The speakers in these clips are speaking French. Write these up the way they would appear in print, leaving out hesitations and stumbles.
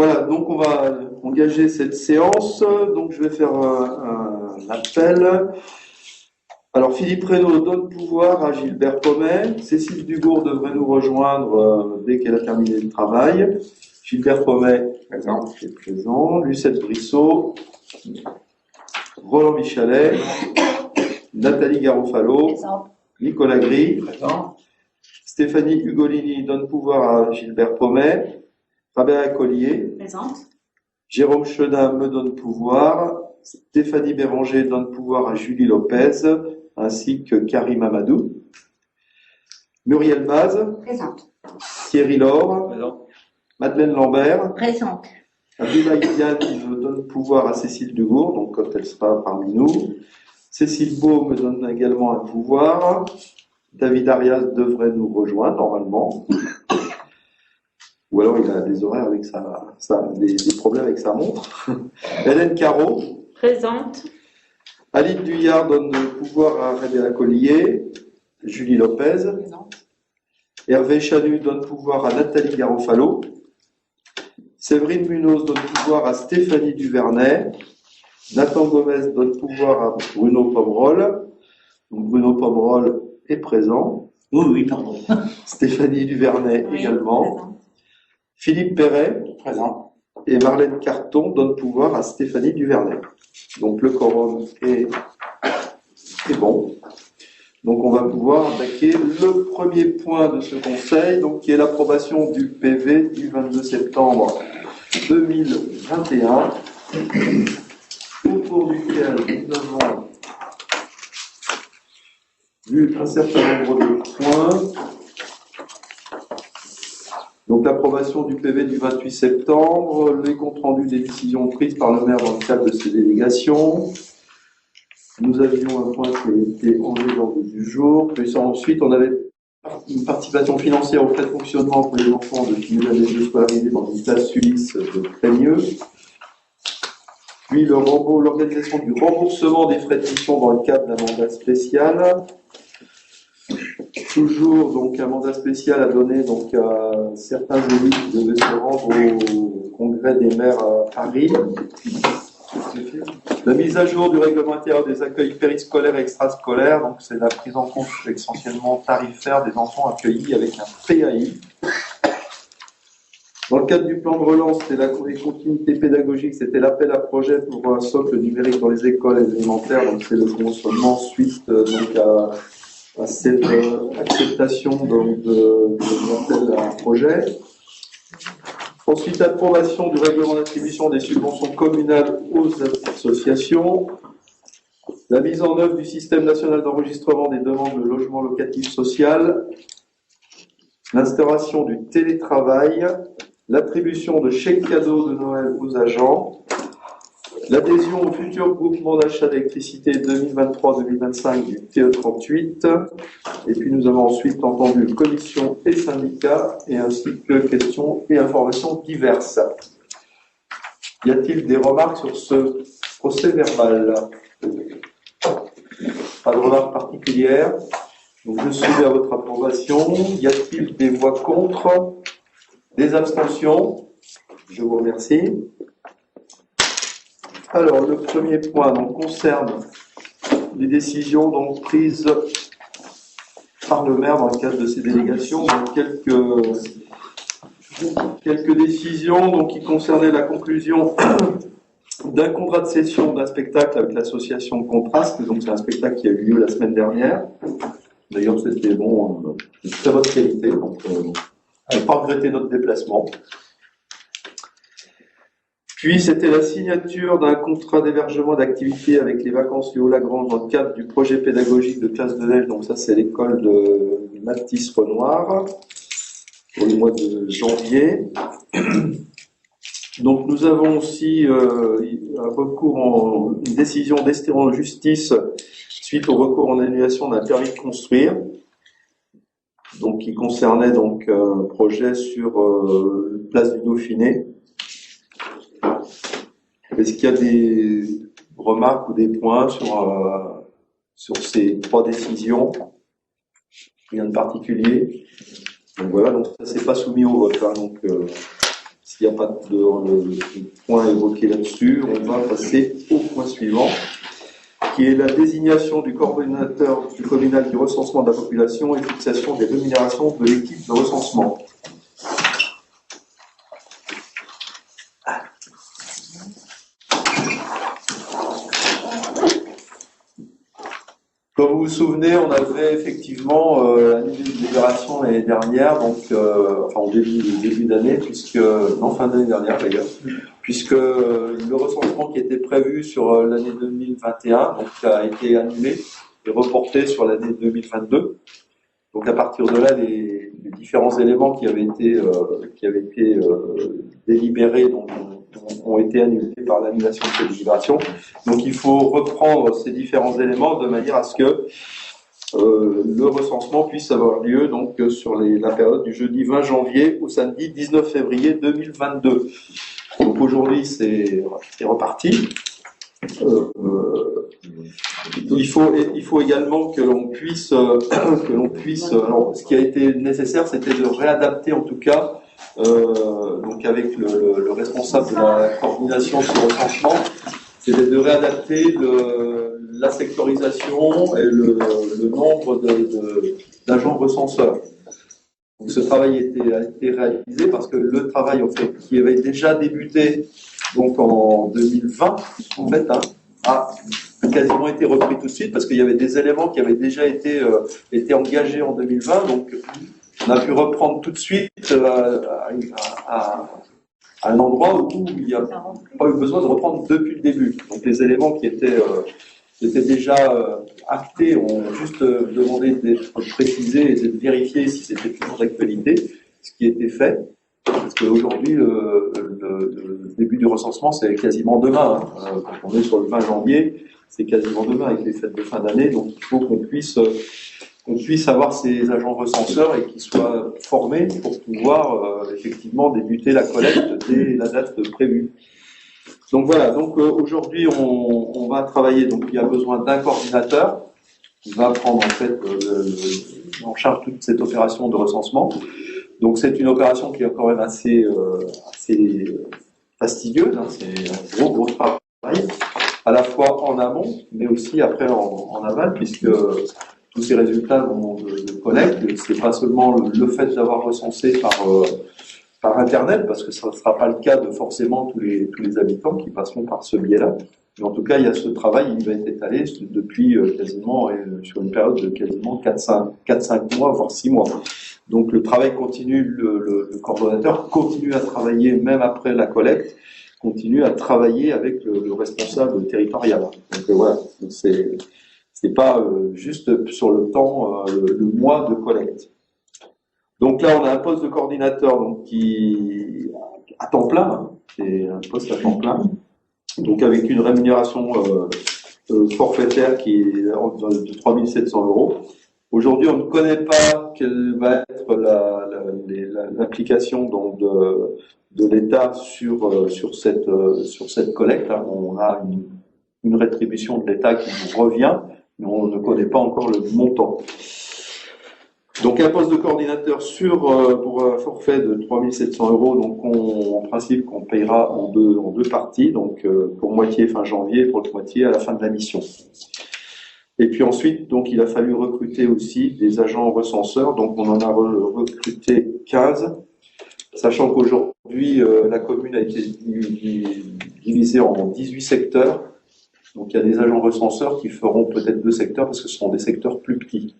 Voilà, donc on va engager cette séance. Donc je vais faire un appel. Alors Philippe Reynaud donne pouvoir à Gilbert Pommet. Cécile Dugour devrait nous rejoindre dès qu'elle a terminé le travail. Gilbert Pommet est présent. Lucette Brissot. Roland Michalet. Nathalie Garofalo. Nicolas Gris. Présent. Stéphanie Ugolini donne pouvoir à Gilbert Pommet. Rabea Collier. Présente. Jérôme Chedin me donne pouvoir. Stéphanie Béranger donne pouvoir à Julie Lopez, ainsi que Karim Amadou. Muriel Baz. Présente. Thierry Laure. Présent. Madeleine Lambert. Présente. Abdoulaye Diane me donne pouvoir à Cécile Dugour, donc quand elle sera parmi nous. Cécile Beau me donne également un pouvoir. David Arias devrait nous rejoindre normalement. Ou alors il a des horaires avec des problèmes avec sa montre. Hélène Caro. Présente. Aline Duyard donne le pouvoir à Rabea Collier. Julie Lopez. Présente. Hervé Chanu donne pouvoir à Nathalie Garofalo. Séverine Munoz donne pouvoir à Stéphanie Duvernay. Nathan Gomez donne pouvoir à Bruno Pomerol. Donc Bruno Pomerol est présent. Oui, pardon. Stéphanie Duvernay également. Présente. Philippe Perret. Présent. Et Marlène Carton donne pouvoir à Stéphanie Duvernay. Donc le quorum est bon. Donc on va pouvoir attaquer le premier point de ce conseil, donc qui est l'approbation du PV du 22 septembre 2021, au cours duquel nous avons vu un certain nombre de points. Donc l'approbation du PV du 28 septembre, les comptes rendus des décisions prises par le maire dans le cadre de ses délégations. Nous avions un point qui a été enlevé dans l'ordre du jour. Puis ensuite, on avait une participation financière aux frais de fonctionnement pour les enfants de qui avaient de scolariser dans une classe Ulysse de Prémieux. Puis l'organisation du remboursement des frais de mission dans le cadre d'un mandat spécial. Toujours donc un mandat spécial à donner donc à certains élus qui devaient se rendre au congrès des maires à Paris. La mise à jour du règlement intérieur des accueils périscolaires et extrascolaires, donc c'est la prise en compte essentiellement tarifaire des enfants accueillis avec un PAI. Dans le cadre du plan de relance, c'était la continuité pédagogique, c'était l'appel à projet pour un socle numérique dans les écoles élémentaires, donc c'est le fonctionnement suite donc à cette acceptation de l'appel à projet. Ensuite, approbation du règlement d'attribution des subventions communales aux associations. La mise en œuvre du système national d'enregistrement des demandes de logement locatif social. L'instauration du télétravail. L'attribution de chèques cadeaux de Noël aux agents. L'adhésion au futur groupement d'achat d'électricité 2023-2025 du TE38. Et puis nous avons ensuite entendu commission et syndicats, et ainsi que questions et informations diverses. Y a-t-il des remarques sur ce procès verbal? Pas de remarques particulières. Donc je soumets à votre approbation. Y a-t-il des voix contre? Des abstentions? Je vous remercie. Alors, le premier point donc, concerne les décisions donc, prises par le maire dans le cadre de ses délégations. Donc, quelques décisions donc, qui concernaient la conclusion d'un contrat de cession d'un spectacle avec l'association Contraste. Donc, c'est un spectacle qui a eu lieu la semaine dernière. D'ailleurs, c'était de très bonne qualité. Donc, on n'a pas regretté notre déplacement. Puis, c'était la signature d'un contrat d'hébergement d'activité avec les vacances Léo-Lagrange dans le cadre du projet pédagogique de classe de neige. Donc ça, c'est l'école de Matisse-Renoir pour le mois de janvier. Donc, nous avons aussi un recours une décision d'Estéron en justice suite au recours en annulation d'un permis de construire. Donc, qui concernait donc un projet sur place du Dauphiné. Est-ce qu'il y a des remarques ou des points sur ces trois décisions? Rien de particulier. Donc voilà, donc ça c'est pas soumis au vote. Hein, donc s'il n'y a pas de point évoqué là-dessus, on va passer au point suivant, qui est la désignation du coordonnateur du communal du recensement de la population et fixation des rémunérations de l'équipe de recensement. Comme vous vous souvenez, on avait effectivement annulé une délibération l'année dernière, donc enfin au début d'année, fin d'année dernière d'ailleurs, puisque le recensement qui était prévu sur l'année 2021 donc, a été annulé et reporté sur l'année 2022. Donc à partir de là, les différents éléments qui avaient été délibérés donc, ont été annulés par l'annulation de cette délibération. Donc il faut reprendre ces différents éléments de manière à ce que le recensement puisse avoir lieu donc sur la période du jeudi 20 janvier au samedi 19 février 2022. Donc aujourd'hui c'est reparti. Il faut également que l'on puisse alors ce qui a été nécessaire c'était de réadapter en tout cas donc avec le responsable de la coordination sur le recensement, c'était de réadapter la sectorisation et le nombre d'agents recenseurs. Donc ce travail a été réalisé parce que le travail en fait, qui avait déjà débuté donc en 2020 en fait a quasiment été repris tout de suite parce qu'il y avait des éléments qui avaient déjà été engagés en 2020 donc on a pu reprendre tout de suite à un endroit où il n'y a pas eu besoin de reprendre depuis le début. Donc les éléments qui étaient déjà actés ont juste demandé d'être précisés et d'être vérifiés si c'était toujours d'actualité, ce qui était fait. Parce qu'aujourd'hui, le début du recensement, c'est quasiment demain. Quand on est sur le 20 janvier, c'est quasiment demain avec les fêtes de fin d'année. Donc il faut qu'on puisse avoir ces agents recenseurs et qu'ils soient formés pour pouvoir effectivement débuter la collecte dès la date prévue. Donc voilà, donc aujourd'hui on va travailler, donc il y a besoin d'un coordinateur qui va prendre en fait en charge toute cette opération de recensement. Donc c'est une opération qui est quand même assez fastidieuse, c'est un gros travail, à la fois en amont, mais aussi après en aval, puisque tous ces résultats de collecte, c'est pas seulement le fait d'avoir recensé par Internet, parce que ça ne sera pas le cas de forcément tous les habitants qui passeront par ce biais-là. Mais en tout cas, il y a ce travail, il va être étalé depuis quasiment, sur une période de quasiment 4-5 mois, voire 6 mois. Donc le travail continue, le coordonnateur continue à travailler même après la collecte, continue à travailler avec le responsable territorial. Donc voilà, c'est pas juste sur le temps, le mois de collecte. Donc là, on a un poste de coordinateur donc qui à temps plein, c'est un poste à temps plein, donc avec une rémunération forfaitaire qui est de 3 700 €. Aujourd'hui, on ne connaît pas quelle va être l'application donc de l'État sur cette collecte. On a une rétribution de l'État qui nous revient, mais on ne connaît pas encore le montant. Donc un poste de coordinateur pour un forfait de 3 700 €, donc en principe qu'on payera en deux parties, donc pour moitié fin janvier, pour l'autre moitié à la fin de la mission. Et puis ensuite, donc il a fallu recruter aussi des agents recenseurs, donc on en a recruté 15, sachant qu'aujourd'hui la commune a été divisée en 18 secteurs, donc il y a des agents recenseurs qui feront peut-être 2 secteurs parce que ce sont des secteurs plus petits.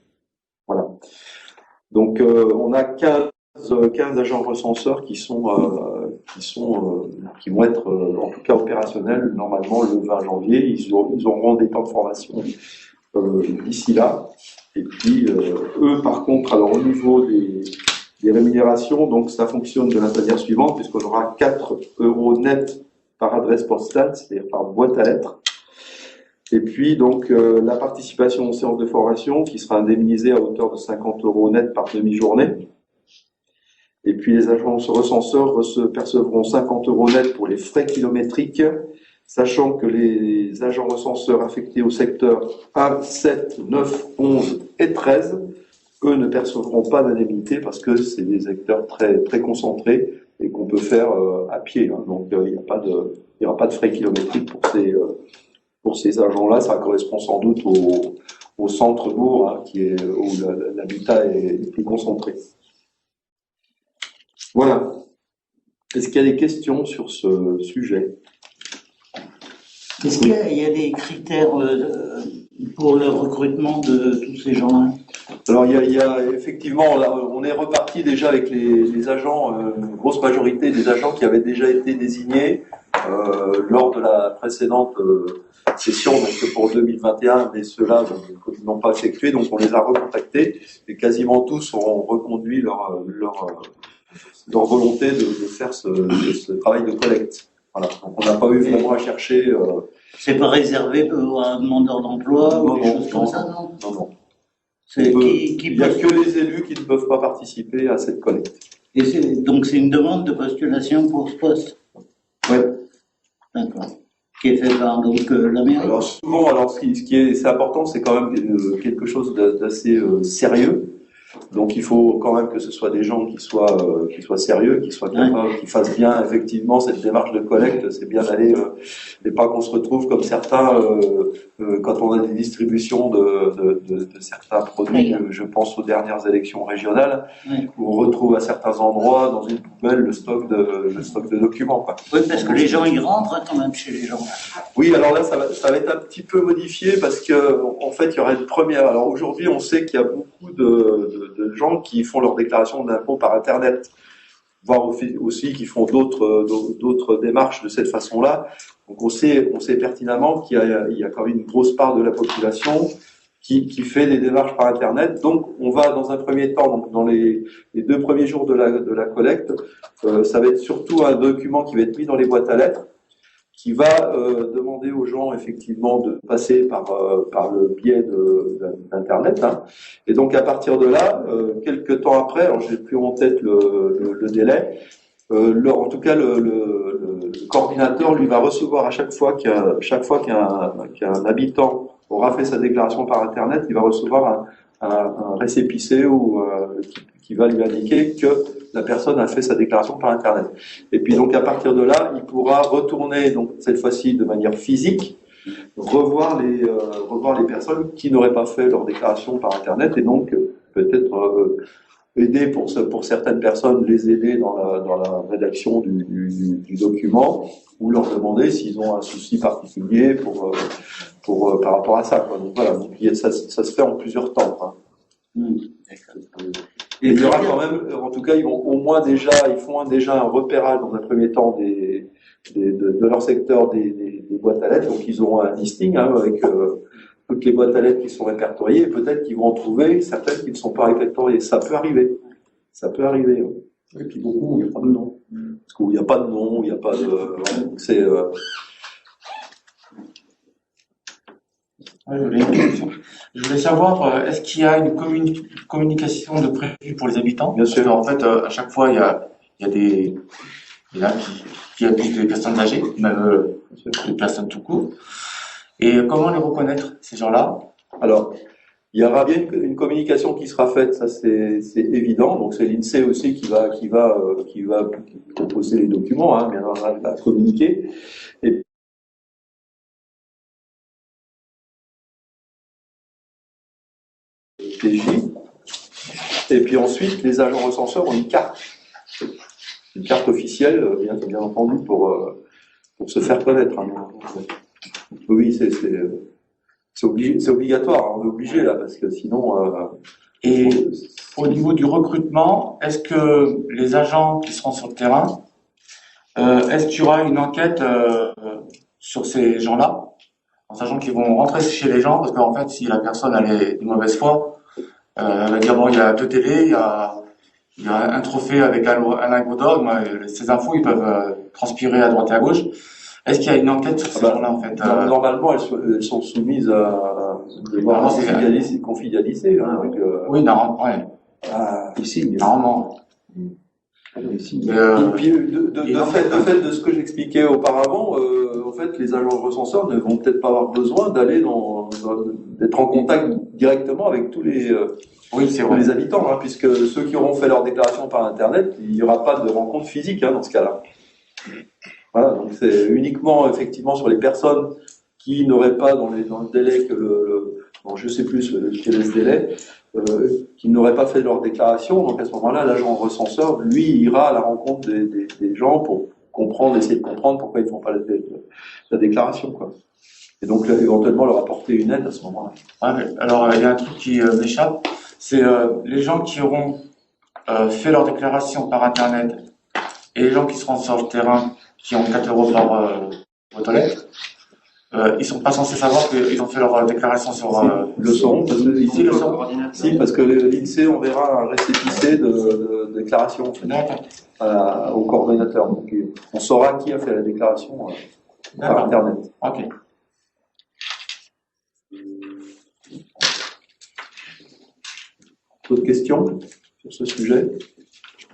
Voilà. Donc on a 15 agents recenseurs qui vont être en tout cas opérationnels normalement le 20 janvier. Ils auront des temps de formation d'ici là. Et puis eux par contre, alors au niveau des rémunérations, donc ça fonctionne de la manière suivante, puisqu'on aura 4 € net par adresse postale, c'est-à-dire par boîte à lettres. Et puis donc la participation aux séances de formation qui sera indemnisée à hauteur de 50 € net par demi-journée. Et puis les agents recenseurs percevront 50 € net pour les frais kilométriques, sachant que les agents recenseurs affectés au secteur 1, 7, 9, 11 et 13, eux ne percevront pas d'indemnité parce que c'est des secteurs très, très concentrés et qu'on peut faire à pied. Hein. Donc il n'y aura pas de frais kilométriques pour ces agents-là. Ça correspond sans doute au centre-bourg, hein, où l'habitat est plus concentré. Voilà. Est-ce qu'il y a des questions sur ce sujet? Est-ce qu'il y a des critères pour le recrutement de tous ces gens-là? Alors il y a effectivement, là, on est reparti déjà avec les agents, une grosse majorité des agents qui avaient déjà été désignés lors de la précédente session, donc pour 2021, mais ceux-là n'ont pas effectué, donc on les a recontactés et quasiment tous ont reconduit leur volonté de faire ce travail de collecte. Voilà. Donc on n'a pas eu vraiment à chercher. C'est pas réservé à un demandeur d'emploi ou des choses comme ça, non? Non. Il n'y a que les élus qui ne peuvent pas participer à cette collecte. Et donc c'est une demande de postulation pour ce poste? Oui. D'accord. Qui est fait par donc la mairie? Alors souvent, ce qui est important, c'est quand même quelque chose d'assez sérieux. Donc il faut quand même que ce soit des gens qui soient sérieux, qui soient capables, qui fassent bien effectivement cette démarche de collecte. C'est bien d'aller et pas qu'on se retrouve comme certains quand on a des distributions de certains produits. Je pense aux dernières élections régionales où on retrouve à certains endroits dans une poubelle le stock de documents. Quoi. Oui, parce que les gens ils rentrent quand même chez les gens. Oui, alors là ça va être un petit peu modifié parce que en fait il y aurait une première. Alors aujourd'hui on sait qu'il y a beaucoup de gens qui font leur déclaration d'impôt par Internet, voire aussi qui font d'autres démarches de cette façon-là. Donc on sait pertinemment qu'il y a quand même une grosse part de la population qui fait des démarches par Internet. Donc on va dans un premier temps, donc dans les 2 premiers jours de la collecte, ça va être surtout un document qui va être mis dans les boîtes à lettres, qui va demander aux gens effectivement de passer par le biais d'Internet. Hein. Et donc à partir de là, quelques temps après, alors j'ai plus en tête le délai, en tout cas le coordinateur lui va recevoir à chaque fois qu'un habitant aura fait sa déclaration par Internet, il va recevoir un récépissé qui va lui indiquer que la personne a fait sa déclaration par Internet. Et puis donc à partir de là, il pourra retourner, donc cette fois-ci de manière physique, revoir les personnes qui n'auraient pas fait leur déclaration par Internet et donc peut-être aider pour certaines personnes, les aider dans la rédaction du document ou leur demander s'ils ont un souci particulier par rapport à ça. Quoi. Donc voilà, donc, ça se fait en plusieurs temps. Hein. Et il y aura quand même, en tout cas, ils font déjà un repérage dans un premier temps de leur secteur des boîtes à lettres. Donc ils auront un listing avec toutes les boîtes à lettres qui sont répertoriées. Et peut-être qu'ils vont en trouver certaines qui ne sont pas répertoriées. Ça peut arriver. Hein. Et puis beaucoup, il n'y a pas de nom. Parce qu'il n'y a pas de nom, il n'y a pas de. Donc c'est. Je voulais savoir, est-ce qu'il y a une communication de prévue pour les habitants? Bien sûr. Parce qu'en fait, à chaque fois, il y a des là qui abusent des personnes âgées, même des personnes tout court. Et comment les reconnaître, ces gens-là? Alors, il y aura bien une communication qui sera faite, ça c'est évident. Donc c'est l'INSEE aussi qui va proposer les documents, hein, bien à communiquer. Et PJ. Et puis ensuite, les agents recenseurs ont une carte officielle, bien entendu, pour se faire connaître. Hein. Oui, c'est obligatoire, hein, on est obligé là, parce que sinon. Et au niveau du recrutement, est-ce que les agents qui seront sur le terrain, est-ce qu'il y aura une enquête sur ces gens-là, en sachant qu'ils vont rentrer chez les gens, parce qu'en fait, si la personne elle est de mauvaise foi, elle va dire bon, il y a 2 télés, il y a un trophée avec un lingot d'or, ces infos ils peuvent transpirer à droite et à gauche. Est-ce qu'il y a une enquête sur ces gens-là, en fait? Normalement, elles sont soumises à devoir confidentialité. Hein, oui, normalement, ouais. Ici, normalement. Et puis, de fait de ce que j'expliquais auparavant, en fait, les agents recenseurs ne vont peut-être pas avoir besoin d'aller d'être en contact directement avec tous les, tous les habitants, hein, puisque ceux qui auront fait leur déclaration par Internet, il n'y aura pas de rencontre physique, hein, dans ce cas-là. Voilà, donc c'est uniquement, effectivement, sur les personnes qui n'auraient pas dans le délai que bon, je sais plus quel est ce délai, qui n'auraient pas fait leur déclaration. Donc à ce moment-là, l'agent recenseur, lui, ira à la rencontre des gens pour essayer de comprendre pourquoi ils ne font pas la déclaration, quoi. Et donc éventuellement leur apporter une aide à ce moment-là. Ouais, alors il y a un truc qui m'échappe, c'est les gens qui auront fait leur déclaration par Internet et les gens qui seront sur le terrain, qui ont 4 euros par boîte aux lettres. Ils sont pas censés savoir qu'ils ont fait leur déclaration sur. Ils le sauront parce que ici le sauront. Si, parce que l'INSEE enverra un récépissé de déclaration en fait, au coordonnateur. Donc on saura qui a fait la déclaration par Internet. Ok. D'autres questions sur ce sujet?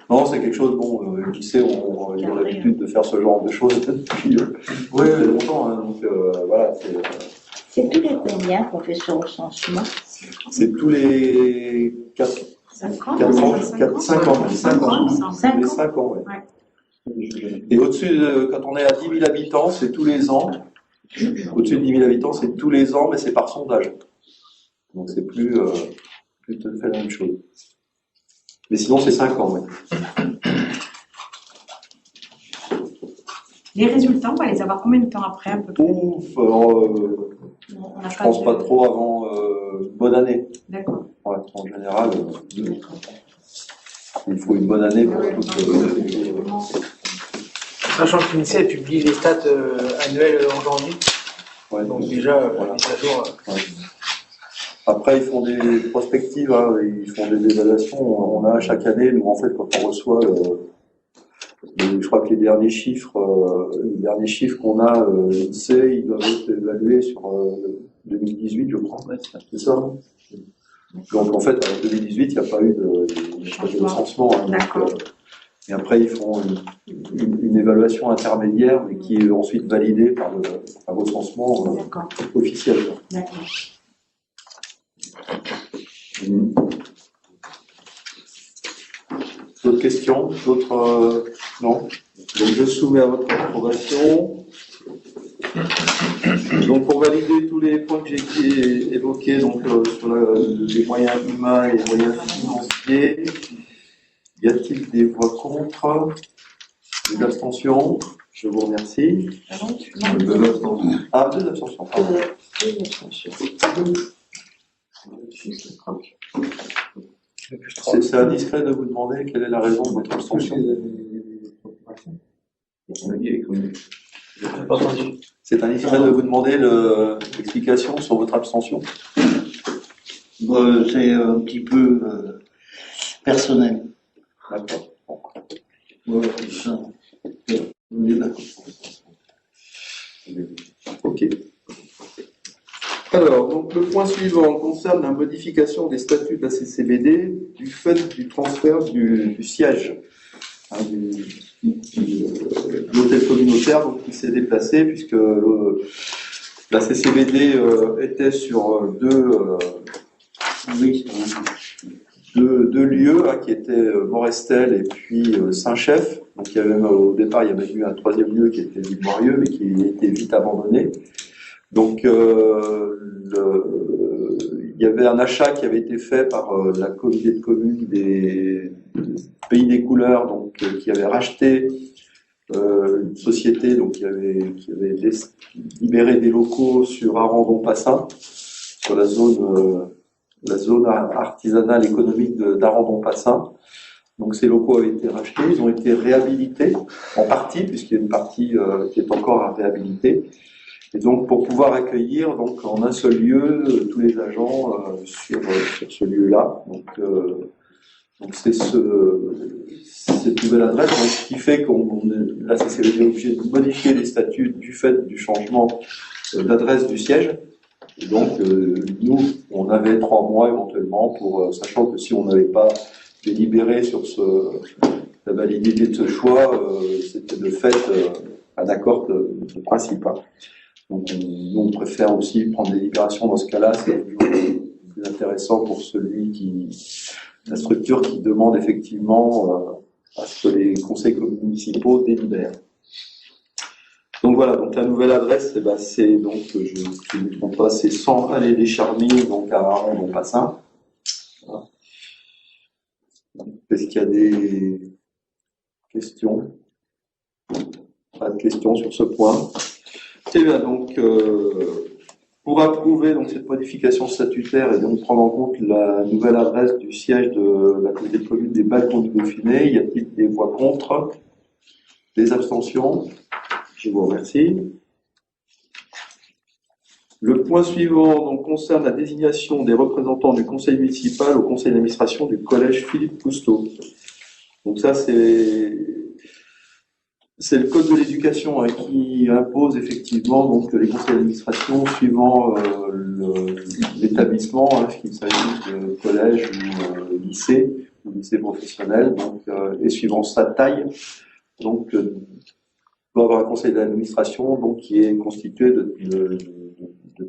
Non, c'est quelque chose, bon, l'INSEE, ils ont l'habitude de faire ce genre de choses depuis longtemps, hein, donc voilà. C'est tous les combien qu'on fait ce recensement? C'est tous les 5 ans. Et au-dessus, quand on est à 10 000 habitants, c'est tous les ans. Au-dessus de 10 000 habitants, c'est tous les ans, mais c'est par sondage. Donc c'est plus tout à fait la même chose. Mais sinon, c'est 5 ans, oui. Les résultats, on va les avoir combien de temps après, à peu près? Je pense pas trop avant une bonne année. D'accord. Ouais, en général, il faut une bonne année pour Sachant que l'INSEE publie les stats annuelles en janvier. Ouais, donc déjà, voilà. mise à jour. Ouais. Après, ils font des prospectives, hein, ils font des évaluations. On a chaque année, nous, en fait, quand on reçoit, je crois que les derniers chiffres qu'on a, l'INSEE, ils doivent être évalués sur 2018, je crois. Ouais, c'est ça. Donc, en fait, en 2018, il n'y a pas eu de recensement. Hein, et après, ils font une évaluation intermédiaire, mais qui est ensuite validée par un recensement officiel. D'accord. D'autres questions? D'autres non? Donc je soumets à votre approbation. Donc pour valider tous les points que j'ai évoqués, donc sur les moyens humains et les moyens financiers, y a-t-il des voix contre? Des abstentions? Je vous remercie. Deux abstentions. Ah, deux abstentions. C'est indiscret de vous demander quelle est la raison de votre abstention. C'est indiscret de vous demander l'explication sur votre abstention. C'est un petit peu personnel. D'accord. Ok. Alors, donc le point suivant concerne la modification des statuts de la CCBD du fait du transfert du siège de l'hôtel communautaire, donc qui s'est déplacé puisque la CCBD était sur deux lieux, qui étaient Morestel et puis Saint-Chef. Donc il y avait au départ il y avait eu un troisième lieu qui était Villeboirieux, mais qui a été vite abandonné. Donc il y avait un achat qui avait été fait par la communauté de communes des Pays des Couleurs, donc qui avait racheté une société donc qui avait libéré des locaux sur Arandon-Passin, sur la zone artisanale économique d'Arandon-Passin. Donc ces locaux avaient été rachetés, ils ont été réhabilités en partie, puisqu'il y a une partie qui est encore à réhabiliter. Et donc pour pouvoir accueillir donc en un seul lieu tous les agents sur ce lieu-là. Donc c'est cette nouvelle adresse, donc, ce qui fait qu'on la CCBD est obligée de modifier les statuts du fait du changement d'adresse du siège. Et donc nous on avait 3 mois éventuellement pour sachant que si on n'avait pas délibéré sur la validité de ce choix, c'était de fait un accord de principe. Donc, on préfère aussi prendre des délibérations dans ce cas-là, c'est plus intéressant pour la structure qui demande effectivement à ce que les conseils municipaux délibèrent. Donc voilà, donc la nouvelle adresse, c'est donc, je ne me trompe pas, c'est 100 allée des Charmilles, donc à Aron-Montpassin. Voilà. Est-ce qu'il y a des questions? Pas de questions sur ce point. Et bien donc, pour approuver donc cette modification statutaire et donc prendre en compte la nouvelle adresse du siège de la communauté de communes des Balcons du Dauphiné, y a-t-il des voix contre? Des abstentions? Je vous remercie. Le point suivant donc, concerne la désignation des représentants du conseil municipal au conseil d'administration du collège Philippe Cousteau. Donc ça, c'est le code de l'éducation qui impose effectivement donc, les conseils d'administration suivant l'établissement, qu'il s'agisse de collège ou lycée professionnel, donc, et suivant sa taille. Donc, doit avoir un conseil d'administration donc qui est constitué de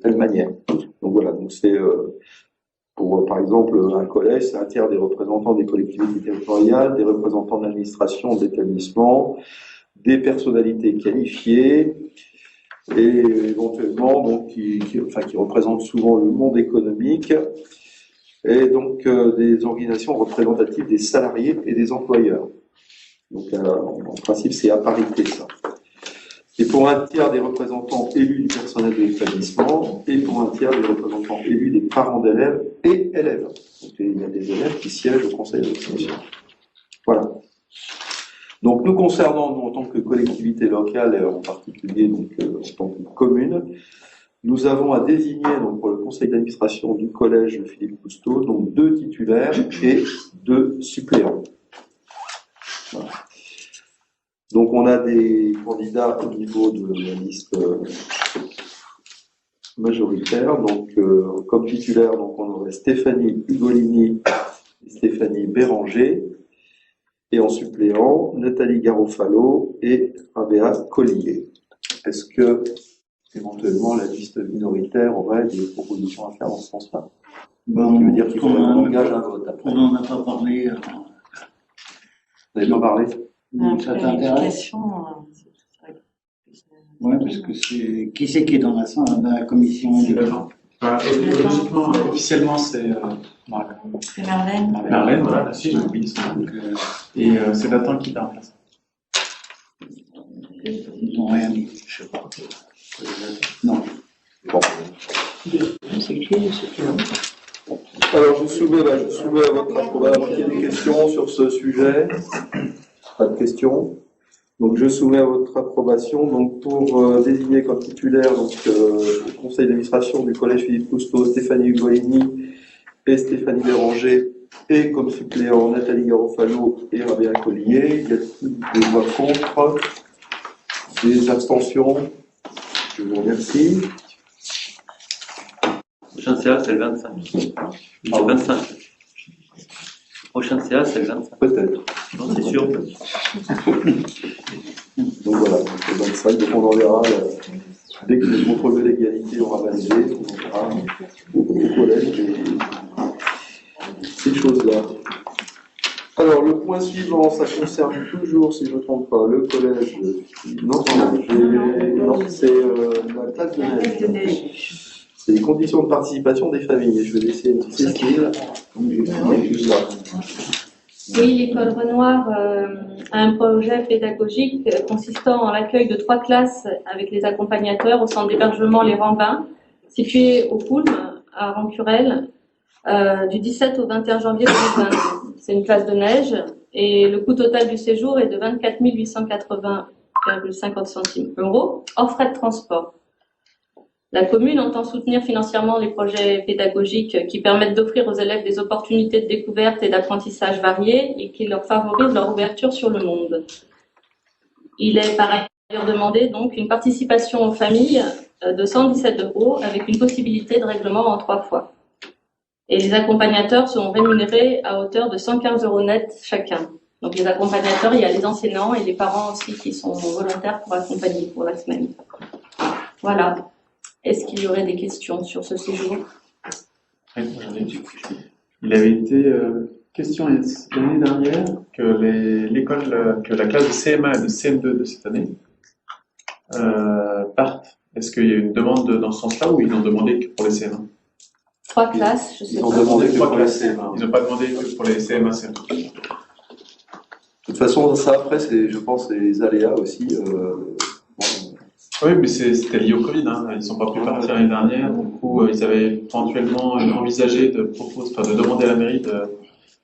telle manière. Donc voilà, donc c'est pour par exemple un collège, c'est un tiers des représentants des collectivités territoriales, des représentants de l'administration d'établissement, des personnalités qualifiées et éventuellement donc qui représentent souvent le monde économique et donc des organisations représentatives des salariés et des employeurs. Donc en principe c'est à parité ça. Et pour un tiers des représentants élus du personnel de l'établissement, et pour un tiers des représentants élus des parents d'élèves et élèves. Donc, il y a des élèves qui siègent au conseil d'administration. Voilà. Donc, nous concernant, nous, en tant que collectivité locale, et en particulier donc, en tant que commune, nous avons à désigner donc, pour le conseil d'administration du collège Philippe Cousteau, donc 2 titulaires et 2 suppléants. Voilà. Donc on a des candidats au niveau de la liste majoritaire. Donc comme titulaire, donc on aurait Stéphanie Ugolini et Stéphanie Béranger. Et en suppléant, Nathalie Garofalo et Rabea Collier. Est-ce que éventuellement la liste minoritaire aurait des propositions à faire dans ce sens-là? Bon, qui veut dire qu'il faudrait qu'on engage un vote après. On n'en a pas parlé. Vous n'avez pas parlé? Ça t'intéresse? Oui, parce que c'est. Qui c'est qui est dans la commission? Logiquement, officiellement, c'est C'est Marlène. Marlène, voilà, la fille de ministre. Et c'est Nathan qui est en place. Ils n'ont rien dit, je sais pas. Non. Bon. Alors, je soumets à votre approbation. Il y a des questions sur ce sujet? Pas de questions. Donc, je soumets à votre approbation donc pour désigner comme titulaire donc au conseil d'administration du collège Philippe Cousteau, Stéphanie Ugolini et Stéphanie Béranger, et comme suppléant Nathalie Garofalo et Rabea Collier. Y a-t-il des voix contre? Des abstentions? Je vous remercie. Prochaine CA, c'est le 25. Le 25. Prochaine CA, c'est le 25. Peut-être. Non, c'est sûr. Donc voilà, donc le 25, donc on enverra, dès que le contrôle de l'égalité aura validé, on enverra au collège ces choses-là. Alors le point suivant, ça concerne toujours, si je ne me trompe pas, le collège. Non, c'est la classe de neige. C'est les conditions de participation des familles. Je vais laisser une petite Cécile. Oui, l'école Renoir a un projet pédagogique consistant en l'accueil de 3 classes avec les accompagnateurs au centre d'hébergement Les Rambins, situé au Poulme, à Rancurel, du 17 au 21 janvier 2020. C'est une classe de neige et le coût total du séjour est de 24 880,50 centimes euros, hors frais de transport. La commune entend soutenir financièrement les projets pédagogiques qui permettent d'offrir aux élèves des opportunités de découverte et d'apprentissage variées et qui leur favorisent leur ouverture sur le monde. Il est par ailleurs demandé donc une participation aux familles de 117 € avec une possibilité de règlement en 3 fois. Et les accompagnateurs seront rémunérés à hauteur de 115 € net chacun. Donc les accompagnateurs, il y a les enseignants et les parents aussi qui sont volontaires pour accompagner pour la semaine. Voilà. Est-ce qu'il y aurait des questions sur ce séjour? Il avait été question l'année dernière que que la classe de CM1 et de CM2 de cette année partent. Est-ce qu'il y a une demande dans ce sens-là ou ils n'ont demandé que pour les CM1? 3 classes, je sais Ils pas. ont demandé que Trois pour les classes. CM1. Ils n'ont pas demandé que pour les CM1, CM2. De toute façon, ça après, je pense, les aléas aussi. Oui, mais c'était lié au Covid. Ils ne sont pas pu partir l'année dernière. Du coup, ils avaient éventuellement envisagé de demander à la mairie de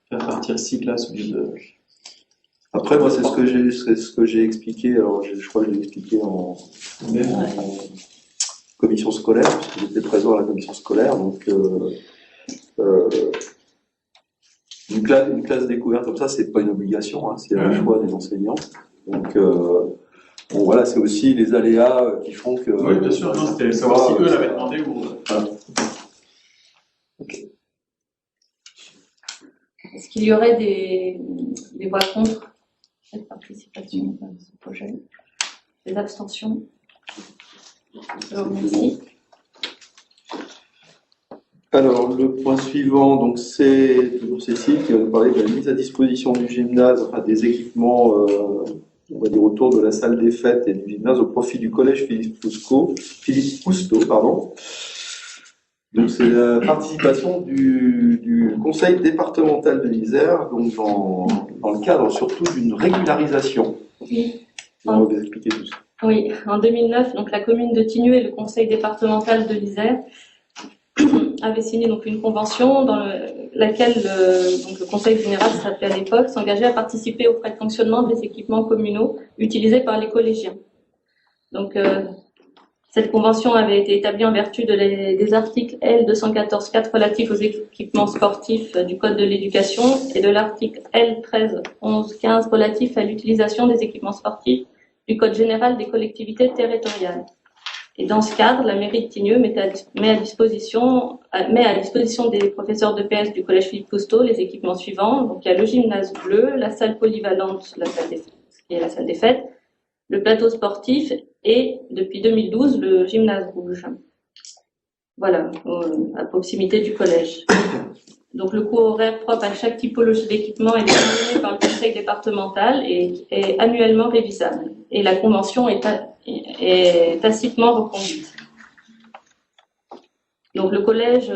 faire partir 6 classes au lieu de. Après, moi, c'est ce que j'ai expliqué. Alors, je crois que je l'ai expliqué en commission scolaire, parce que j'étais présent à la commission scolaire. Donc, une classe découverte comme ça, c'est pas une obligation, hein, c'est un choix des enseignants. Donc, bon, voilà, c'est aussi les aléas qui font que. Oui, bien sûr. Non, c'était savoir si eux l'avaient demandé ou. Voilà. Est-ce qu'il y aurait des voix contre cette participation à ce projet? Des abstentions? Je vous remercie. Alors, le point suivant, donc c'est toujours Cécile qui va nous parler de la mise à disposition du gymnase, enfin des équipements, on va dire autour de la salle des fêtes et du gymnase au profit du collège Philippe Cousteau, pardon. Donc c'est la participation du conseil départemental de l'Isère, donc dans le cadre surtout d'une régularisation. Oui. On va vous expliquer tout ça. Oui, en 2009, donc la commune de Tignieu et le conseil départemental de l'Isère avaient signé donc une convention dans laquelle donc le conseil général, ça s'appelait à l'époque, s'engageait à participer aux frais de fonctionnement des équipements communaux utilisés par les collégiens. Donc cette convention avait été établie en vertu des articles L 214-4 relatifs aux équipements sportifs du Code de l'éducation et de l'article L 13-11-15 relatif à l'utilisation des équipements sportifs du Code général des collectivités territoriales. Et dans ce cadre, la mairie de Tignieu met à disposition des professeurs de PS du collège Philippe Cousteau les équipements suivants. Donc il y a le gymnase bleu, la salle polyvalente, la salle des fêtes, le plateau sportif et depuis 2012 le gymnase rouge. Voilà, à proximité du collège. Donc le coût horaire propre à chaque typologie d'équipement est déterminé par le conseil départemental et est annuellement révisable. Et la convention est tacitement reconduite. Donc le collège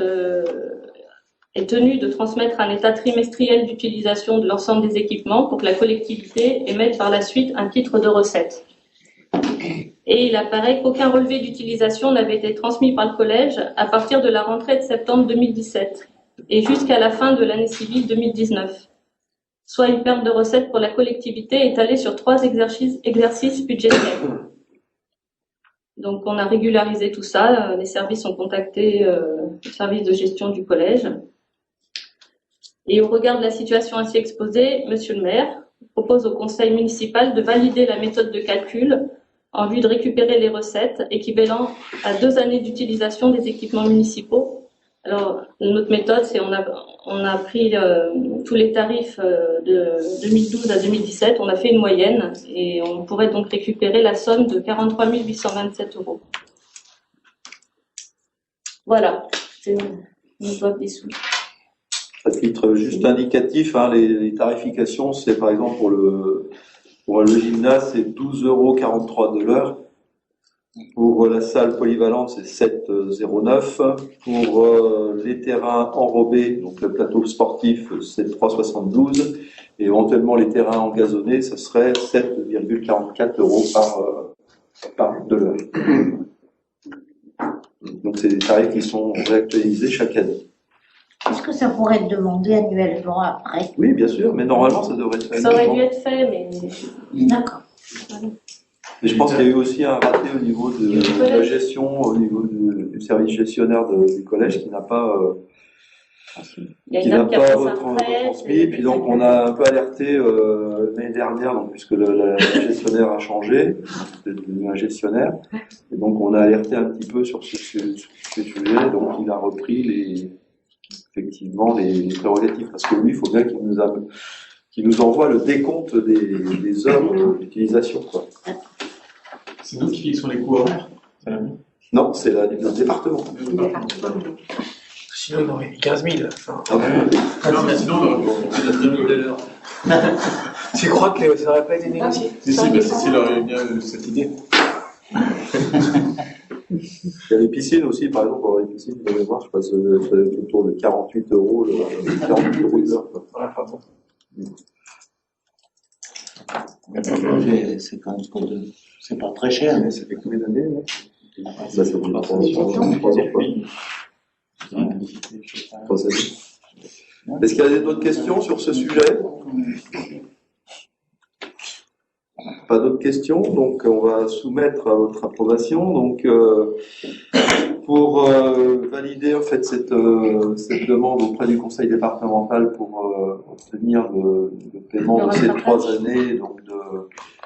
est tenu de transmettre un état trimestriel d'utilisation de l'ensemble des équipements pour que la collectivité émette par la suite un titre de recette. Et il apparaît qu'aucun relevé d'utilisation n'avait été transmis par le collège à partir de la rentrée de septembre 2017 et jusqu'à la fin de l'année civile 2019, soit une perte de recettes pour la collectivité étalée sur 3 exercices budgétaires. Donc on a régularisé tout ça, les services ont contacté le service de gestion du collège. Et au regard de la situation ainsi exposée, Monsieur le maire propose au conseil municipal de valider la méthode de calcul en vue de récupérer les recettes équivalent à 2 années d'utilisation des équipements municipaux. Alors, notre méthode, c'est on a pris tous les tarifs de 2012 à 2017, on a fait une moyenne et on pourrait donc récupérer la somme de 43 827 €. Voilà, c'est une boîte des sous. À titre juste indicatif, hein, les tarifications, c'est par exemple pour le gymnase, c'est 12,43 € de l'heure. Pour la salle polyvalente, c'est 7,09 €. Pour les terrains enrobés, donc le plateau sportif, c'est 3,72 €. Et éventuellement, les terrains engazonnés, ce serait 7,44 € par de l'heure. Donc, c'est des tarifs qui sont réactualisés chaque année. Est-ce que ça pourrait être demandé annuellement après? Oui, bien sûr, mais normalement, ça devrait être fait. Ça aurait dû être fait, mais... D'accord. Voilà. Et je pense qu'il y a eu aussi un raté au niveau de la gestion, au niveau du service gestionnaire du collège qui n'a pas retransmis. Puis donc on a un peu alerté l'année dernière, donc, puisque la gestionnaire a changé, c'est devenu un gestionnaire. Et donc on a alerté un petit peu sur ce sujet. Donc il a repris effectivement les prérogatives, parce que lui, il faut bien qu'il nous envoie le décompte des heures d'utilisation, quoi. C'est nous qui fixons les coûts horaires. C'est la même. Non, c'est le département. Sinon, on aurait mis 15 000. Enfin, Non, mais sinon, on aurait fait 10 000 à l'heure. tu crois que ça n'aurait pas été négocié? Si, s'il aurait bien eu cette idée. Il y a les piscines aussi, par exemple, pour les piscines, vous allez voir, je passe autour de 48 €, 48 € de l'heure, quoi. Ouais, pardon. C'est quand même c'est pas très cher. Mais ça fait combien d'années, là? Ça fait 3 ans. Est-ce qu'il y a d'autres questions sur ce sujet? Pas d'autres questions, donc on va soumettre à votre approbation. Donc, pour valider en fait cette demande auprès du Conseil départemental pour obtenir le paiement de ces 3 années, donc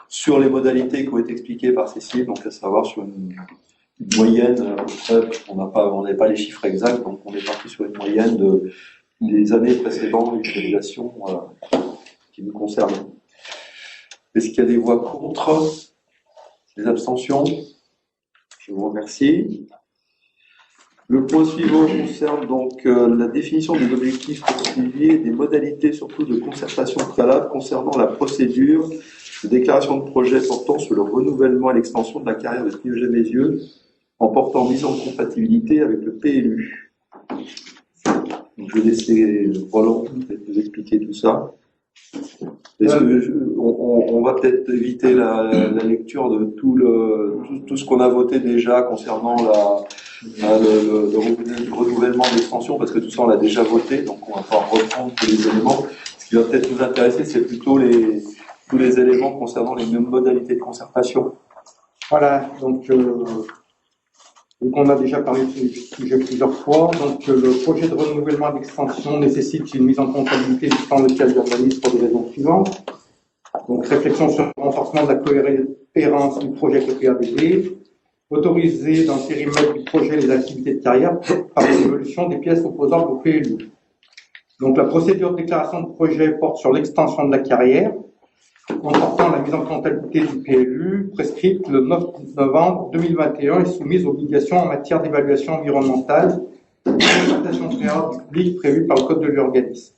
sur les modalités qui ont été expliquées par Cécile, donc à savoir sur une moyenne, on n'avait pas les chiffres exacts, donc on est parti sur une moyenne des années précédentes d'utilisation qui nous concernent. Est-ce qu'il y a des voix contre? Des abstentions? Je vous remercie. Le point suivant concerne donc la définition des objectifs poursuivis et des modalités surtout de concertation préalable concernant la procédure de déclaration de projet portant sur le renouvellement et l'extension de la carrière de Trieux-Gémézieux en portant mise en compatibilité avec le PLU. Donc, je vais laisser Roland peut-être vous expliquer tout ça. Est-ce que on va peut-être éviter la lecture de tout ce qu'on a voté déjà concernant le renouvellement de l'extension, parce que tout ça on l'a déjà voté, donc on va pas reprendre tous les éléments. Ce qui va peut-être nous intéresser, c'est plutôt tous les éléments concernant les mêmes modalités de concertation. Voilà, donc on a déjà parlé de ce sujet plusieurs fois. Donc le projet de renouvellement et d'extension nécessite une mise en comptabilité du plan local d'urbanisme pour des raisons suivantes. Donc réflexion sur le renforcement de la cohérence du projet avec le PABD, autoriser dans le périmètre du projet les activités de carrière par l'évolution des pièces opposantes au PLU. Donc la procédure de déclaration de projet porte sur l'extension de la carrière, en portant la mise en comptabilité du PLU prescrite le 9 novembre 2021 et soumise aux obligations en matière d'évaluation environnementale et de consultation préalable du public prévue par le Code de l'urbanisme.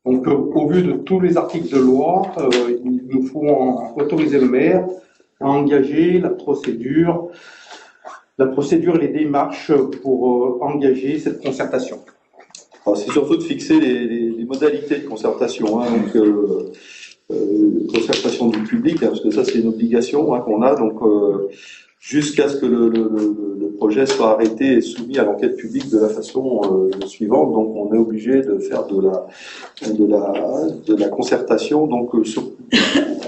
Donc, au vu de tous les articles de loi, il nous faut autoriser le maire à engager la procédure et les démarches pour engager cette concertation. Alors, c'est surtout de fixer les modalités de concertation, hein, donc concertation du public, hein, parce que ça c'est une obligation qu'on a, donc jusqu'à ce que le projet soit arrêté et soumis à l'enquête publique de la façon suivante. Donc on est obligé de faire de la concertation, donc sur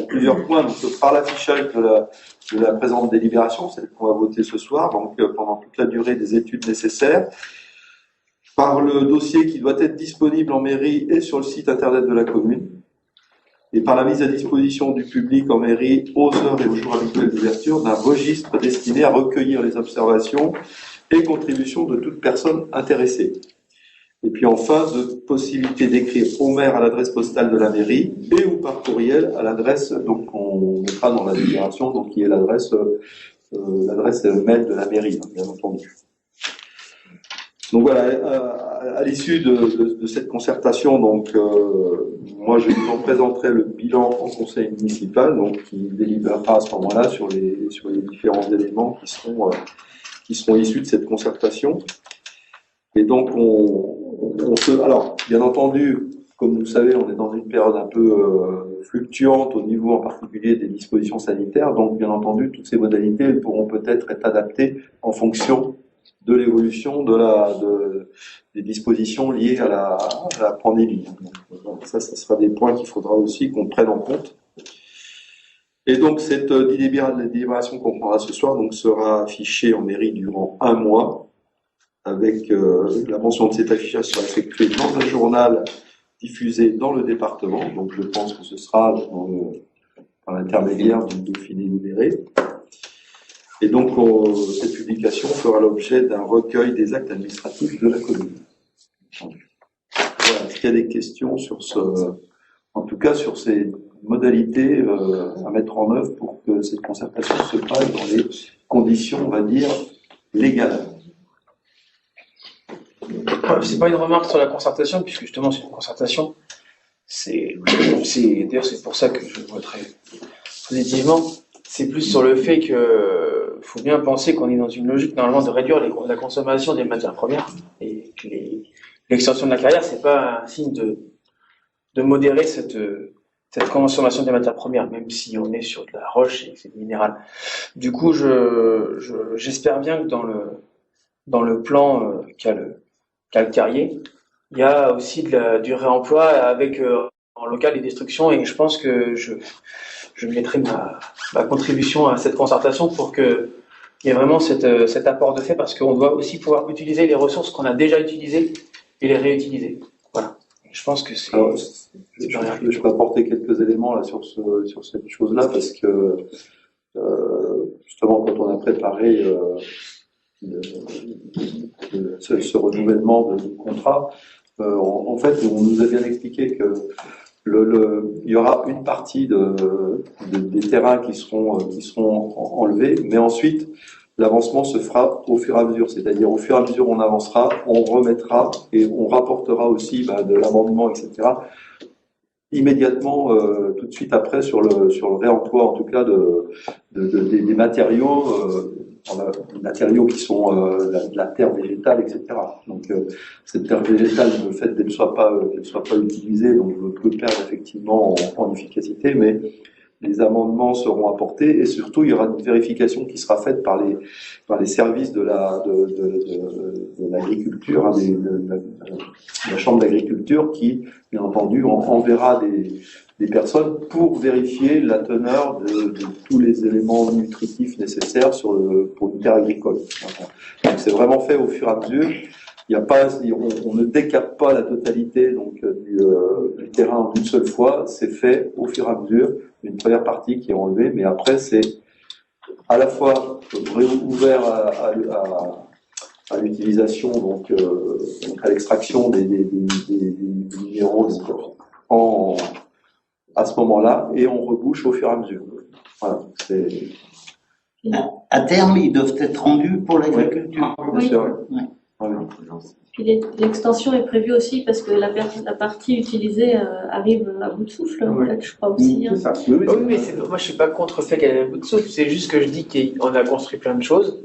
plusieurs points, donc par l'affichage de la présente délibération, celle qu'on va voter ce soir, donc pendant toute la durée des études nécessaires, par le dossier qui doit être disponible en mairie et sur le site internet de la commune, et par la mise à disposition du public en mairie aux heures et aux jours habituels d'ouverture d'un registre destiné à recueillir les observations et contributions de toute personne intéressée. Et puis enfin, de possibilité d'écrire au maire à l'adresse postale de la mairie et ou par courriel à l'adresse, donc on mettra dans la délibération, donc qui est l'adresse mail de la mairie, bien entendu. Donc voilà, à l'issue de cette concertation, donc moi je vous en présenterai le bilan en conseil municipal, donc qui délibérera à ce moment-là sur les différents éléments qui seront issus de cette concertation. Et donc alors bien entendu, comme vous le savez, on est dans une période un peu fluctuante au niveau en particulier des dispositions sanitaires, donc bien entendu toutes ces modalités elles pourront peut-être être adaptées en fonction de l'évolution des dispositions liées à la pandémie. Donc, ça sera des points qu'il faudra aussi qu'on prenne en compte. Et donc, cette délibération qu'on prendra ce soir donc, sera affichée en mairie durant 1 mois, avec la mention de cet affichage sera effectuée dans un journal diffusé dans le département. Donc, je pense que ce sera par l'intermédiaire du Dauphiné libéré. Et donc, cette publication fera l'objet d'un recueil des actes administratifs de la commune. Est-ce qu'il y a des questions sur en tout cas sur ces modalités à mettre en œuvre pour que cette concertation se passe dans les conditions, on va dire, légales? C'est pas une remarque sur la concertation, puisque justement c'est une concertation. D'ailleurs c'est pour ça que je voterai positivement. C'est plus sur le fait que faut bien penser qu'on est dans une logique normalement de réduire la consommation des matières premières et que l'extension de la carrière c'est pas un signe de modérer cette consommation des matières premières, même si on est sur de la roche et que c'est du minéral. Du coup, j'espère bien que dans le plan qu'a le Carrier, il y a aussi du réemploi avec en local les destructions, et je pense que je mettrai ma contribution à cette concertation pour que il y ait vraiment cet apport de fait, parce qu'on doit aussi pouvoir utiliser les ressources qu'on a déjà utilisées et les réutiliser. Voilà. Je pense que c'est. Alors, je peux apporter quelques éléments là sur cette chose-là, parce que justement quand on a préparé ce renouvellement de contrat, en fait, on nous a bien expliqué que il y aura une partie des terrains qui seront enlevés, mais ensuite l'avancement se fera au fur et à mesure, c'est-à-dire au fur et à mesure on avancera, on remettra et on rapportera aussi de l'amendement, etc. Immédiatement, tout de suite après, sur le réemploi, en tout cas des matériaux, des matériaux qui sont de la terre végétale, etc. Donc cette terre végétale, le fait qu'elle soit pas utilisée, donc peut perdre effectivement en efficacité, mais les amendements seront apportés, et surtout il y aura une vérification qui sera faite par les services de l'agriculture, hein, de la chambre d'agriculture, qui bien entendu enverra des personnes pour vérifier la teneur de tous les éléments nutritifs nécessaires pour une terre agricole. Donc c'est vraiment fait au fur et à mesure. Il y a pas, on ne décape pas la totalité du terrain en une seule fois. C'est fait au fur et à mesure. Une première partie qui est enlevée, mais après c'est à la fois ouvert à l'utilisation, donc à l'extraction des minéraux à ce moment-là, et on rebouche au fur et à mesure. Voilà. À terme, ils doivent être rendus pour l'agriculture. Bien sûr, oui. Puis l'extension est prévue aussi parce que la partie utilisée arrive à bout de souffle, en fait, je crois aussi. C'est ça. Oui, mais moi je suis pas contre le fait qu'elle ait un bout de souffle, c'est juste que je dis qu'on a construit plein de choses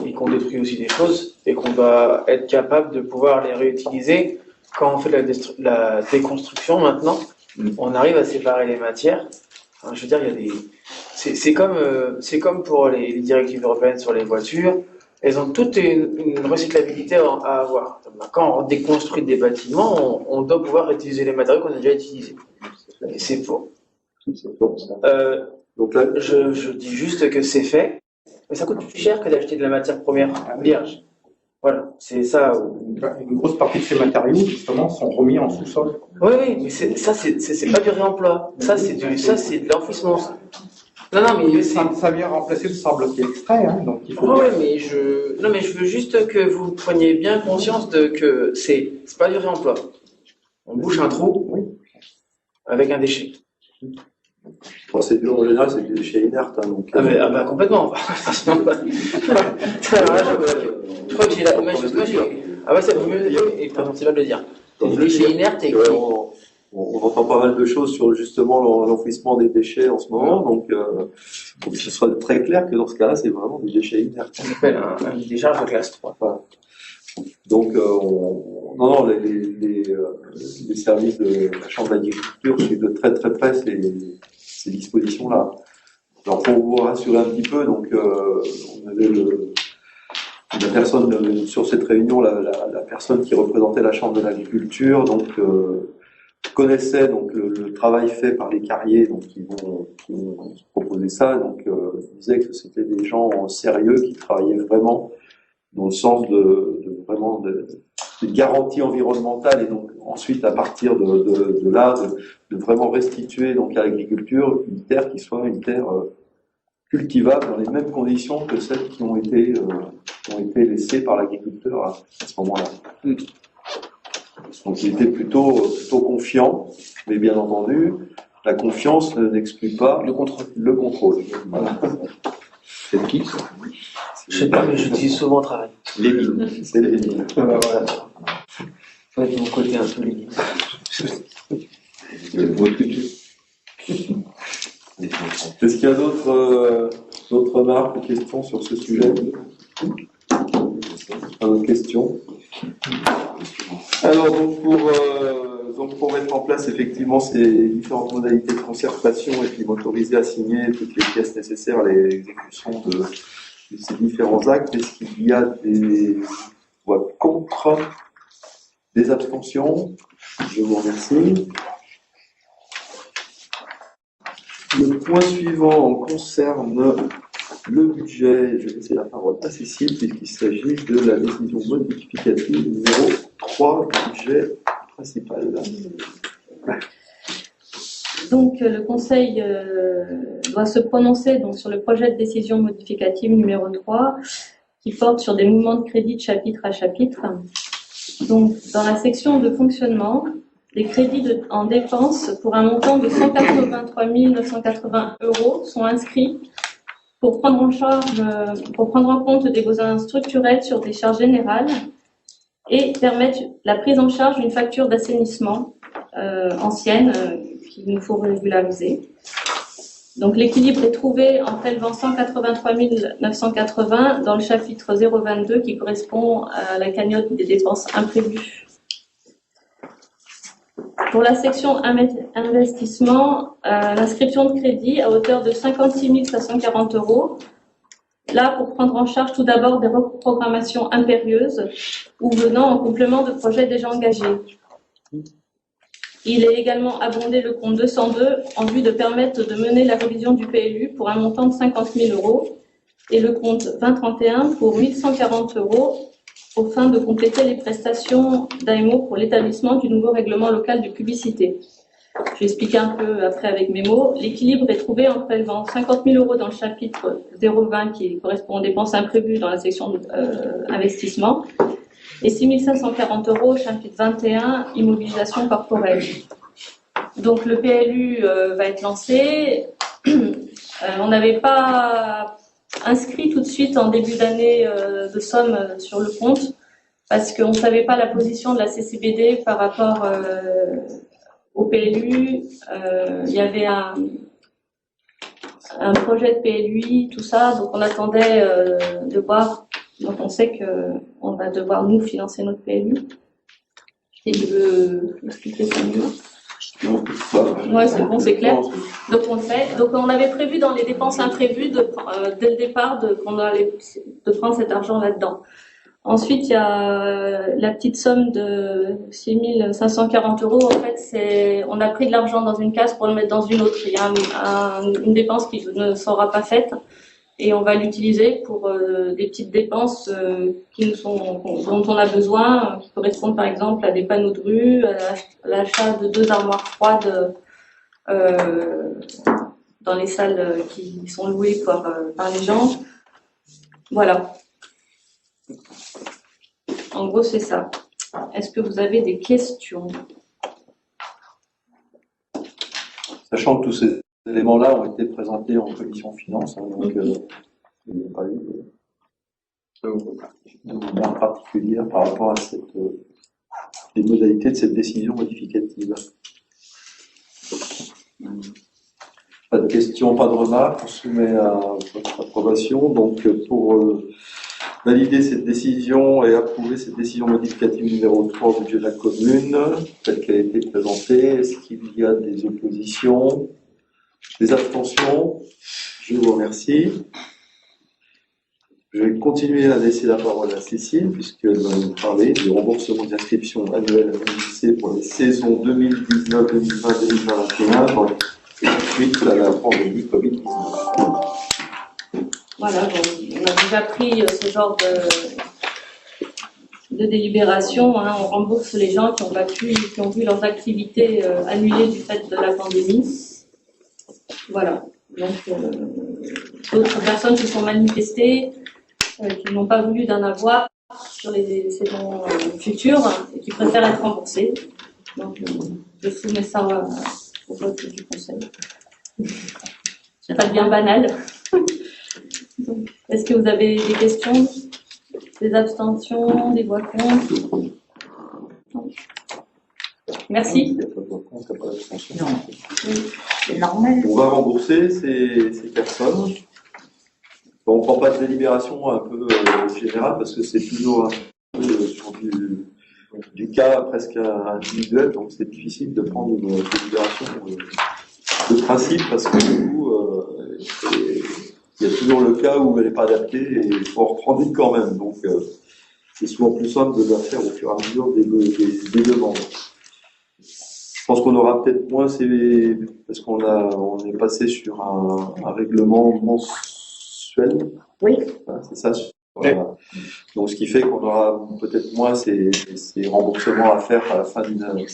et qu'on détruit aussi des choses et qu'on doit être capable de pouvoir les réutiliser. Quand on fait la déconstruction maintenant, on arrive à séparer les matières. Enfin, je veux dire, il y a des. C'est comme pour les directives européennes sur les voitures. Elles ont toute une recyclabilité à avoir. Quand on déconstruit des bâtiments, on doit pouvoir utiliser les matériaux qu'on a déjà utilisés. Et c'est faux. Donc là, je dis juste que c'est fait, mais ça coûte plus cher que d'acheter de la matière première vierge. Voilà, c'est ça. Une grosse partie de ces matériaux, justement, sont remis en sous-sol. Oui, mais c'est pas du réemploi. Ça, c'est de l'enfouissement. Non, mais ça vient remplacer le sable qui est extrait, hein, donc il faut. Oui, mais je veux juste que vous preniez bien conscience que c'est pas du réemploi. On bouche un trou avec un déchet. En général, c'est des déchets inertes, hein, donc. Complètement. Je crois que j'ai la. Ah ouais, ça vaut mieux et pas possible de le dire. Des déchets inertes et. On entend pas mal de choses sur justement l'enfouissement des déchets en ce moment, donc ce sera très clair que dans ce cas-là, c'est vraiment des déchets inertes. Ça s'appelle un décharge de classe 3. Voilà. Donc, les services de la Chambre d'agriculture suivent de très très près ces dispositions-là. Alors, pour vous rassurer un petit peu, donc on avait la personne sur cette réunion, la personne qui représentait la Chambre de l'agriculture, donc connaissait donc le travail fait par les carriers, donc qui vont proposer ça. Donc, disait que c'était des gens sérieux qui travaillaient vraiment dans le sens de garantie environnementale, et donc ensuite à partir de là de vraiment restituer donc à l'agriculture une terre qui soit une terre cultivable dans les mêmes conditions que celles qui ont été laissées par l'agriculteur à ce moment-là. Donc il était plutôt confiant, mais bien entendu, la confiance n'exclut pas Le contrôle. le contrôle. Voilà. C'est de qui ça? Je sais pas, mais j'utilise souvent au travail. Lénine. C'est Lénine. Voilà. Faut être de mon côté un peu Lénine. Est-ce qu'il y a d'autres remarques ou questions sur ce sujet? Pas d'autres questions? Alors, donc pour mettre en place effectivement ces différentes modalités de concertation et puis m'autoriser à signer toutes les pièces nécessaires à l'exécution de ces différents actes, est-ce qu'il y a des voix contre, des abstentions? Je vous remercie. Le point suivant concerne le budget. Je vais laisser la parole à Cécile puisqu'il s'agit de la décision modificative numéro 3 du budget principal. Donc, le Conseil doit se prononcer donc, sur le projet de décision modificative numéro 3 qui porte sur des mouvements de crédit de chapitre à chapitre. Donc, dans la section de fonctionnement, les crédits en dépenses pour un montant de 183 980 € sont inscrits pour prendre en compte des besoins structurels sur des charges générales et permettre la prise en charge d'une facture d'assainissement ancienne qu'il nous faut régulariser. Donc l'équilibre est trouvé en prélevant 183 980 dans le chapitre 022 qui correspond à la cagnotte des dépenses imprévues. Pour la section investissement, l'inscription de crédit à hauteur de 56 540 €. Là, pour prendre en charge tout d'abord des reprogrammations impérieuses ou venant en complément de projets déjà engagés. Il est également abondé le compte 202 en vue de permettre de mener la révision du PLU pour un montant de 50 000 € et le compte 2031 pour 1140 € aux fins de compléter les prestations d'AMO pour l'établissement du nouveau règlement local de publicité. Je vais expliquer un peu après avec mes mots. L'équilibre est trouvé en prélevant 50 000 € dans le chapitre 020 qui correspond aux dépenses imprévues dans la section investissement et 6 540 € au chapitre 21 immobilisation corporelle. Donc le PLU va être lancé. On n'avait pas inscrit tout de suite en début d'année de somme sur le compte parce qu'on ne savait pas la position de la CCBD par rapport au PLU. Il y avait un projet de PLUI, tout ça, donc on attendait de voir. Donc on sait qu'on va devoir nous financer notre PLU. Et je veux expliquer ça mieux. Ouais, c'est bon, c'est clair. Donc on le fait. Donc on avait prévu dans les dépenses imprévues dès le départ qu'on allait prendre cet argent là-dedans. Ensuite, il y a la petite somme de 6 540 €. En fait, on a pris de l'argent dans une case pour le mettre dans une autre. Il y a une dépense qui ne sera pas faite et on va l'utiliser pour des petites dépenses dont on a besoin, qui correspondent par exemple à des panneaux de rue, à l'achat de 2 armoires froides dans les salles qui sont louées par les gens. Voilà. En gros, c'est ça. Est-ce que vous avez des questions? Sachant que tous ces éléments-là ont été présentés en commission finance, donc il n'y a pas eu de remarques particulières par rapport à les modalités de cette décision modificative. Pas de questions, pas de remarques, on soumet à votre approbation. Donc pour valider cette décision et approuver cette décision modificative numéro 3 au budget de la commune, telle qu'elle a été présentée, est-ce qu'il y a des oppositions, des abstentions? Je vous remercie. Je vais continuer à laisser la parole à Cécile, puisqu'elle va nous parler du remboursement des inscriptions annuelles à l'UNICE pour les saisons 2019, 2020, 2021, donc suite à la pandémie Covid-19. Voilà, bon, on a déjà pris ce genre de délibération. Hein, on rembourse les gens qui ont vu leurs activités annulées du fait de la pandémie. Voilà. Donc, d'autres personnes se sont manifestées, qui n'ont pas voulu d'en avoir. sur les saisons futures et qui préfèrent être remboursés. Donc, je soumets ça au vote du Conseil. Ça devient banal. Donc, est-ce que vous avez des questions, des abstentions, des voix contre? Merci. Non, c'est normal. On va rembourser ces personnes. Bon, on ne prend pas de délibération un peu générale parce que c'est toujours un peu sur du cas presque individuel, donc c'est difficile de prendre une délibération de principe parce que du coup, il y a toujours le cas où elle n'est pas adaptée et il faut en reprendre une quand même. Donc, c'est souvent plus simple de la faire au fur et à mesure des demandes. Je pense qu'on aura peut-être moins parce on est passé sur un règlement mensuel. Oui. Hein, c'est ça. Voilà. Donc, ce qui fait qu'on aura peut-être moins ces remboursements à faire à la fin d'une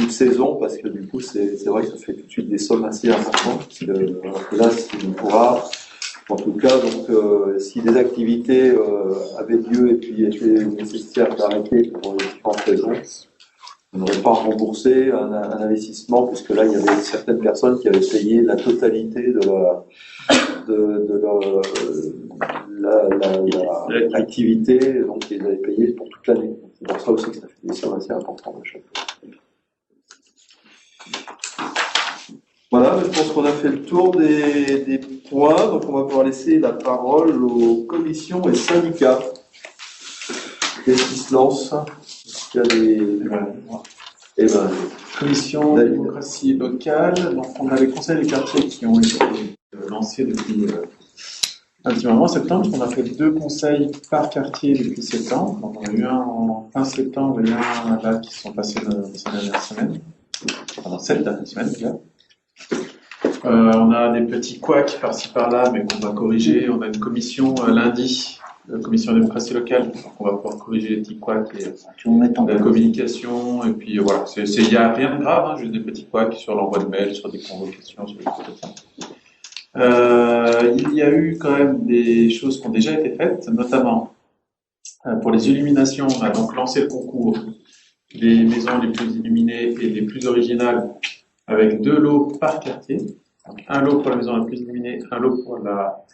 saison, parce que du coup, c'est vrai que ça fait tout de suite des sommes assez importantes. Alors que là, on pourra, en tout cas, donc, si des activités avaient lieu et puis étaient nécessaires d'arrêter pour différentes raisons, on n'aurait pas remboursé un investissement, puisque là, il y avait certaines personnes qui avaient payé la totalité de l'activité, donc ils avaient payé pour toute l'année. C'est pour ça aussi que ça fait des sommes assez importantes à chaque fois. Voilà, je pense qu'on a fait le tour des points, donc on va pouvoir laisser la parole aux commissions et syndicats. Qu'est-ce qui se lance? Il y a des... Commission David. démocratie locale. Donc, on a les conseils des quartiers qui ont été lancés depuis un petit moment, septembre. On a fait 2 conseils par quartier depuis septembre. Donc, on a eu un en fin septembre et un là qui sont passés ces dernières semaines. Pendant 7 dernières semaines, déjà. On a des petits couacs par-ci par-là, mais qu'on va corriger. On a une commission lundi, la commission démocratie locale, donc on va pouvoir corriger les petits couacs et la communication. Et puis voilà, il n'y a rien de grave, hein, juste des petits couacs sur l'envoi de mails, sur des convocations, sur des trucs comme ça. Il y a eu quand même des choses qui ont déjà été faites, notamment pour les illuminations. On a donc lancé le concours des maisons les plus illuminées et les plus originales avec 2 lots par quartier. Donc, un lot pour la maison la plus illuminée, un lot pour la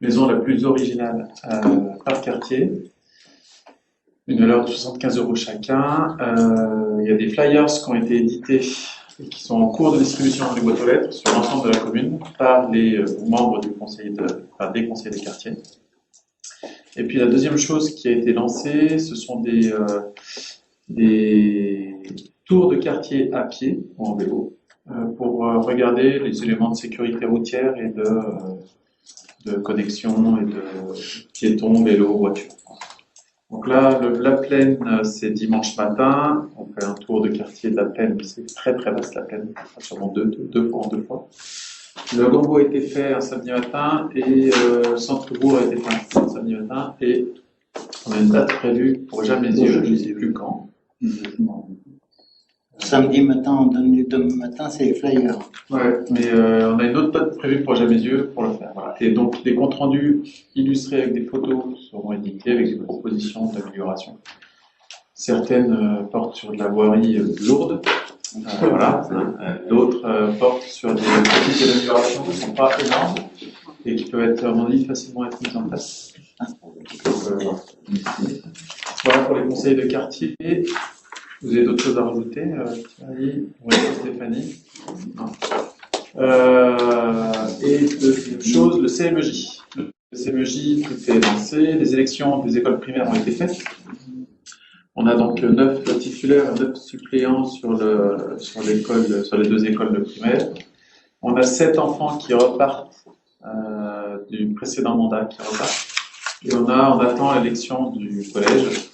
maison la plus originale par quartier. Une valeur de 75 € chacun. Il y a des flyers qui ont été édités et qui sont en cours de distribution dans les boîtes aux lettres sur l'ensemble de la commune par les membres des conseils des quartiers. Et puis la deuxième chose qui a été lancée, ce sont des tours de quartier à pied ou en vélo pour regarder les éléments de sécurité routière et de connexion et de piétons, vélos, voitures. Donc là, la Plaine, c'est dimanche matin. On fait un tour de quartier de la Plaine, c'est très très vaste la Plaine, sûrement deux fois. Le Gambo a été fait un samedi matin et Centre-Bourg a été fait un samedi matin et on a une date prévue pour Jamais-Yeux, je ne sais plus quand. Samedi matin, demain matin, c'est les flyers. Ouais, mais on a une autre date prévue pour Jamais-Yeux pour le faire. Voilà. Et donc, des comptes rendus illustrés avec des photos seront édités avec des propositions d'amélioration. Certaines portent sur de la voirie lourde, voilà. D'autres portent sur des petites améliorations qui ne sont pas énormes et qui peuvent être, à mon avis, facilement être mises en place. Voilà pour les conseils de quartier. Vous avez d'autres choses à rajouter, Thierry ou Stéphanie? Non. Et deuxième chose, le CMJ. Le CMJ, tout est lancé. Les élections des écoles primaires ont été faites. On a donc 9 titulaires et 9 suppléants sur les 2 écoles de primaire. On a 7 enfants qui repartent du précédent mandat qui repartent. Et on attend l'élection du collège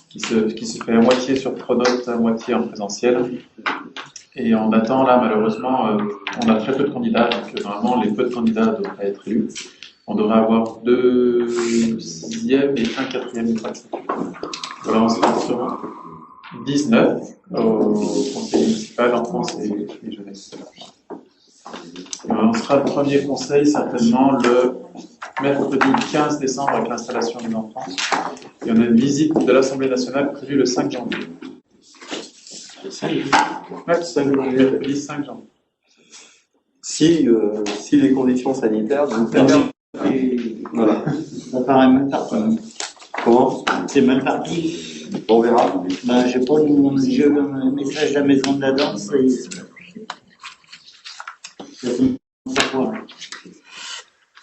qui se fait à moitié sur Pronote, à moitié en présentiel. Et on attend là, malheureusement, on a très peu de candidats, donc normalement les peu de candidats devraient être élus. On devrait avoir 2 sixièmes et 1 quatrième de pratique. Voilà, on sera sur 19 au conseil municipal enfance et jeunesse. On sera le premier conseil certainement le mercredi 15 décembre avec l'installation d'une enfance. Et on a une visite de l'Assemblée nationale prévue le 5 janvier. Ouais, 5 janvier. Mercredi 5 janvier. Si les conditions sanitaires nous permettent. Voilà. Ça paraît même parti. Comment? C'est même parti. On verra. Ben, j'ai pas j'ai eu un message de la maison de la danse et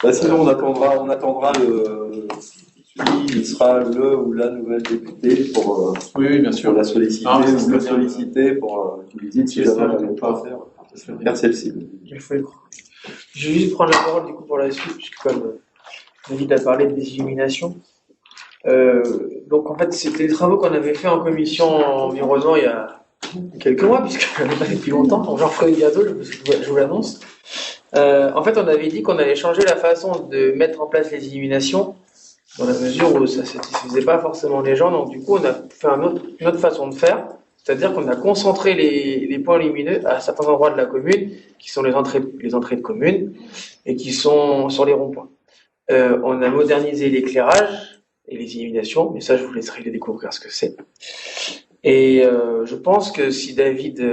Bah, sinon, on attendra celui qui sera le ou la nouvelle députée pour, Oui, bien sûr. pour la solliciter, Ah, mais ou c'est le bien. solliciter pour qu'il visite si jamais elle n'avait pas à faire celle-ci. Il faut y croire. Je vais juste prendre la parole du coup pour la suite, puisque comme David a parlé des illuminations. Donc en fait, c'était les travaux qu'on avait fait en commission environnement il y a quelques mois, puisque je l'avais pas fait depuis longtemps, donc j'en ferai bientôt, je vous l'annonce. En fait, on avait dit qu'on allait changer la façon de mettre en place les illuminations, dans la mesure où ça ne satisfaisait pas forcément les gens, donc du coup on a fait une autre façon de faire, c'est-à-dire qu'on a concentré les points lumineux à certains endroits de la commune, qui sont les entrées de commune, et qui sont sur les ronds-points. On a modernisé l'éclairage et les illuminations, mais ça je vous laisserai les découvrir ce que c'est. Et je pense que si David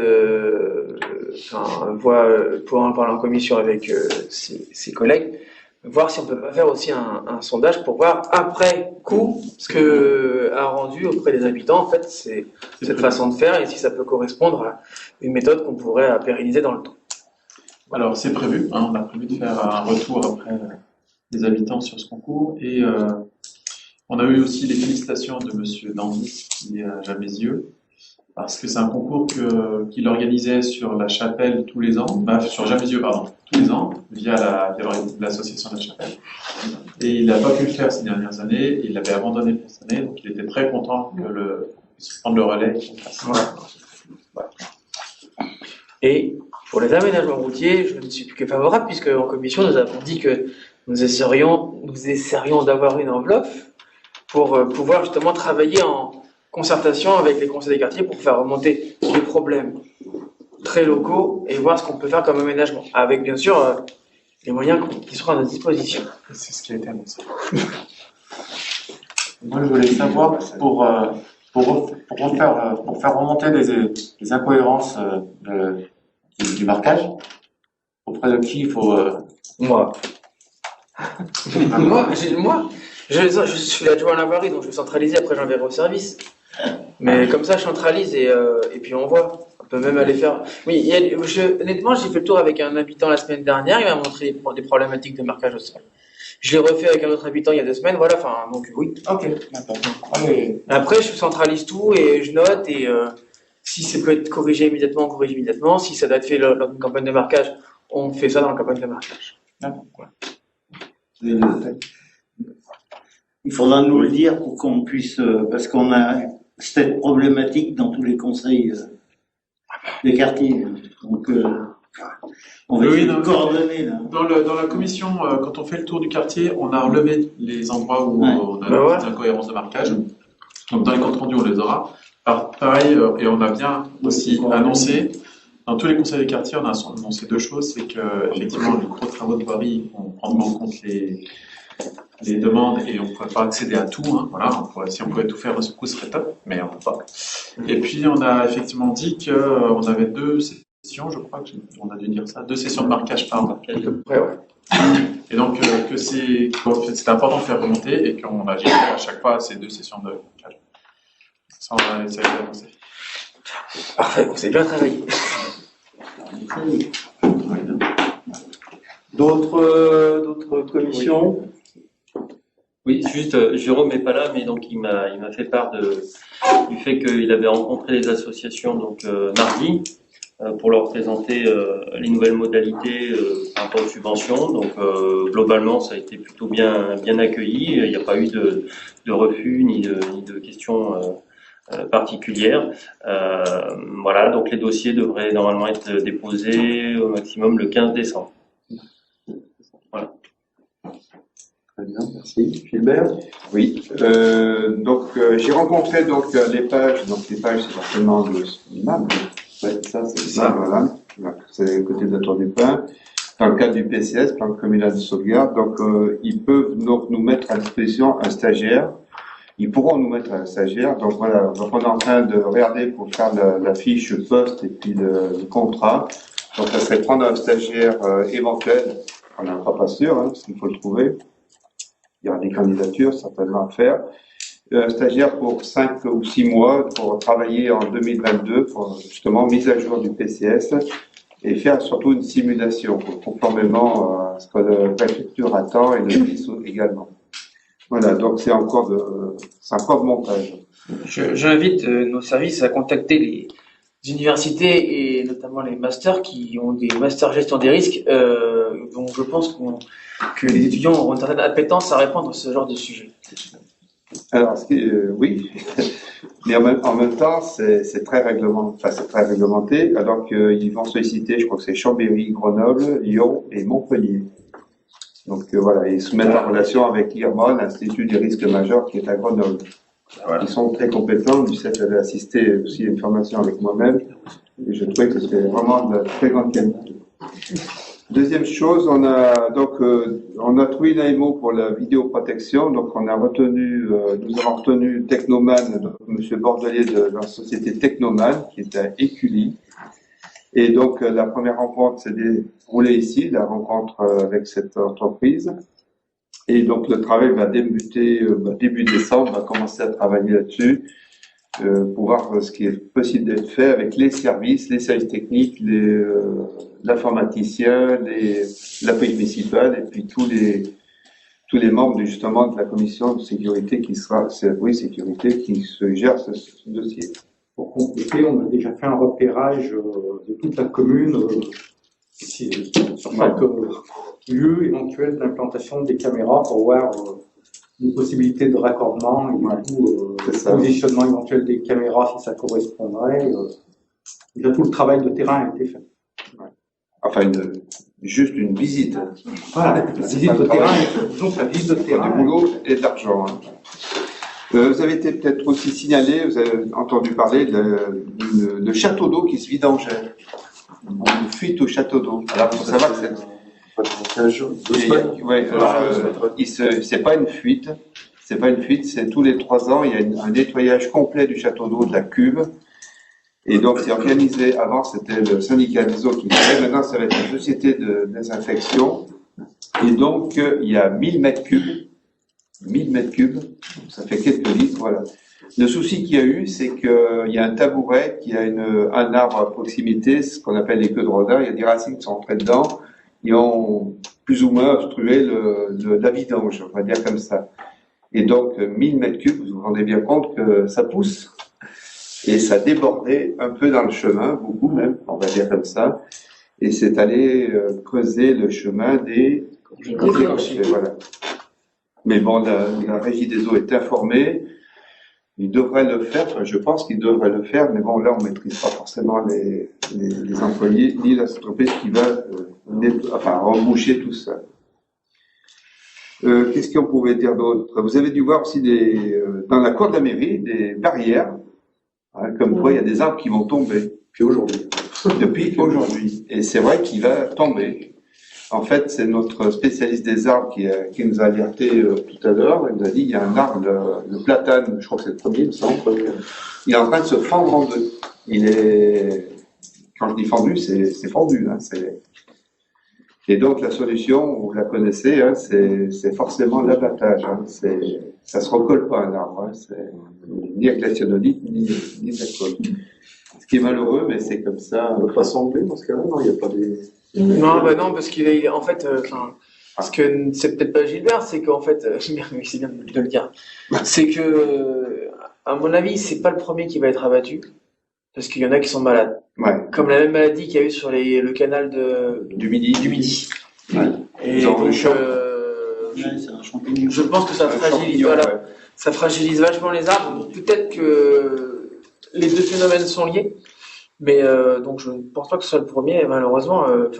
pourra en parler en commission avec ses collègues, voir si on peut pas faire aussi un sondage pour voir après coup ce que a rendu auprès des habitants en fait cette façon de faire et si ça peut correspondre à une méthode qu'on pourrait pérenniser dans le temps. Alors, c'est prévu. On a prévu de faire un retour après des habitants sur ce concours. Et on a eu aussi les félicitations de Monsieur Dandis, qui est à Jamesieux, parce que c'est un concours qu'il organisait sur la chapelle tous les ans, sur Jamesieux, pardon, tous les ans, via l'association de la chapelle. Et il n'a pas pu le faire ces dernières années, il l'avait abandonné pour cette année, donc il était très content que puisse prendre le relais. Voilà. Et pour les aménagements routiers, je ne suis plus que favorable, puisque en commission, nous avons dit que nous essaierions d'avoir une enveloppe pour pouvoir justement travailler en concertation avec les conseils des quartiers pour faire remonter les problèmes très locaux et voir ce qu'on peut faire comme aménagement, avec bien sûr les moyens qui seront à notre disposition. C'est ce qui a été annoncé. Moi, je voulais savoir, pour faire remonter les incohérences du marquage, auprès de qui il faut... Moi, je suis l'adjoint à l'avarie, donc je vais centraliser, après j'enverrai au service. Mais comme ça, je centralise et puis on voit. On peut même aller faire... Oui, honnêtement, j'ai fait le tour avec un habitant la semaine dernière, il m'a montré des problématiques de marquage au sol. Je l'ai refait avec un autre habitant il y a 2 semaines, voilà, enfin, donc oui. Ok, d'accord. Allez. Après, je centralise tout et je note et si ça peut être corrigé immédiatement, on corrige immédiatement. Si ça doit être fait lors d'une campagne de marquage, on fait ça dans la campagne de marquage. D'accord. Voilà. Il faudra nous le dire pour qu'on puisse, parce qu'on a cette problématique dans tous les conseils des quartiers. Donc, on va essayer de coordonner là. Dans la commission, quand on fait le tour du quartier, on a relevé les endroits où on a des incohérences de marquage. Donc dans les comptes rendus, on les aura. Pareil, et on a bien aussi annoncé, dans tous les conseils des quartiers, on a annoncé 2 choses, c'est que effectivement les gros travaux de voirie, on prend en compte les demandes et on ne pourrait pas accéder à tout. Hein, voilà, si on pouvait tout faire d'un seul coup, ce serait top, mais on ne peut pas. Et puis on a effectivement dit qu'on avait 2 sessions, je crois qu'on a dû dire ça, 2 sessions de marquage par an. À peu près, ouais. Et donc que c'est important de faire remonter et qu'on a géré à chaque fois ces 2 sessions de marquage. Ça, on va essayer d'avancer. Parfait, on s'est bien travaillé. D'autres commissions? Oui, juste, Jérôme n'est pas là, mais donc il m'a fait part du fait qu'il avait rencontré les associations donc mardi pour leur présenter les nouvelles modalités par rapport aux subventions. Donc globalement, ça a été plutôt bien accueilli. Il n'y a pas eu de refus ni de questions particulières. Voilà, donc les dossiers devraient normalement être déposés au maximum le 15 décembre. Voilà. Très bien, merci. Gilbert? Oui, j'ai rencontré les pages, c'est certainement de MAB. Ouais, ça, c'est ça, voilà. C'est à côté de la Tour du Pin. dans le cadre du PCS, plan communal de sauvegarde. Donc, ils peuvent donc nous mettre à disposition un stagiaire. Ils pourront nous mettre un stagiaire. Donc voilà, donc on est en train de regarder pour faire la fiche poste et puis le contrat. Donc ça serait prendre un stagiaire éventuel. On n'est encore pas sûr, parce qu'il faut le trouver. Il y aura des candidatures certainement à faire. Un stagiaire pour 5 ou 6 mois pour travailler en 2022 pour justement mise à jour du PCS et faire surtout une simulation conformément à ce que la préfecture attend et le CISO également. Voilà, donc c'est encore de montage. J'invite nos services à contacter les universités et notamment les masters qui ont des masters gestion des risques, dont je pense que les étudiants auront une certaine appétence à répondre à ce genre de sujet. Alors, oui, mais en même temps, c'est très réglementé, alors qu'ils vont solliciter, je crois que c'est Chambéry, Grenoble, Lyon et Montpellier. Donc voilà, ils se mettent en relation avec l'IRMON, l'Institut des risques majeurs, qui est à Grenoble. Voilà. Ils sont très compétents. Lucette avait assisté aussi à une formation avec moi-même, et je trouvais que c'était vraiment de très grande qualité. Deuxième chose, on a trouvé une AMO pour la vidéoprotection, donc nous avons retenu Technoman, donc Monsieur Bordelier de la société Technoman, qui est à Écully. Et donc la première rencontre s'est déroulée ici, la rencontre avec cette entreprise. Et donc le travail va débuter début décembre, on va commencer à travailler là-dessus. Pour voir ce qui est possible d'être fait avec les services techniques, l'informaticien, la police municipale et puis tous les membres justement de la commission de sécurité qui se gère ce dossier. Pour compléter, on a déjà fait un repérage de toute la commune sur chaque lieu éventuel d'implantation des caméras pour voir une possibilité de raccordement et du coup le positionnement éventuel des caméras si ça correspondrait. Déjà tout le travail de terrain a été fait. Ouais. Enfin, juste une visite. Voilà, la visite de terrain, disons que la visite de terrain. Du boulot et de l'argent. Vous avez été peut-être aussi signalé, vous avez entendu parler de château d'eau qui se vidangeait. Une fuite au château d'eau. Alors, il faut savoir que c'est... c'est pas une fuite. C'est tous les 3 ans, il y a un nettoyage complet du château d'eau, de la cuve. Et donc, c'est organisé. Avant, c'était le syndicat des eaux qui le fait. Maintenant, ça va être une société de désinfection. Et donc, il y a 1000 mètres cubes. 1000 mètres cubes. Ça fait quelques litres, voilà. Le souci qu'il y a eu, c'est qu'il y a un tabouret qui a un arbre à proximité, ce qu'on appelle les queues de rodin. Il y a des racines qui sont entrées dedans. Ils ont plus ou moins obstrué la vidange, on va dire comme ça. Et donc, 1000 mètres cubes, vous vous rendez bien compte que ça pousse. Et ça débordait un peu dans le chemin, beaucoup même, on va dire comme ça. Et c'est allé creuser le chemin des cochers. Voilà. Mais bon, la régie des eaux est informée. Ils devraient le faire, enfin, je pense qu'ils devraient le faire, mais bon, là, on maîtrise pas forcément les employés, ni la entreprise qui va emboucher tout ça. Qu'est-ce qu'on pouvait dire d'autre? Vous avez dû voir aussi dans la cour de la mairie, des barrières, comme quoi il y a des arbres qui vont tomber. Depuis aujourd'hui. Et c'est vrai qu'il va tomber. En fait, c'est notre spécialiste des arbres qui nous a alerté tout à l'heure. Il nous a dit il y a un arbre, le platane, je crois que c'est le premier, il me semble. Il est en train de se fendre en deux. Quand je dis fendu, c'est fendu. Et donc la solution, vous la connaissez, c'est forcément l'abattage. Ça se recolle pas un arbre. C'est ni avec la cyanolite, ni de la colle. Ce qui est malheureux, mais c'est comme ça. On ne peut pas sembler dans ce cas-là, non, il n'y a pas des... Non, parce qu'il est en fait, parce que c'est peut-être pas Gilbert, c'est qu'en fait, c'est bien de le dire, c'est que, à mon avis, c'est pas le premier qui va être abattu, parce qu'il y en a qui sont malades. Ouais. Comme la même maladie qu'il y a eu sur le canal du Midi. Ouais. Et donc, je pense que ça fragilise, ça fragilise vachement les arbres. Peut-être que les deux phénomènes sont liés. Mais donc je ne pense pas que ce soit le premier, et malheureusement, là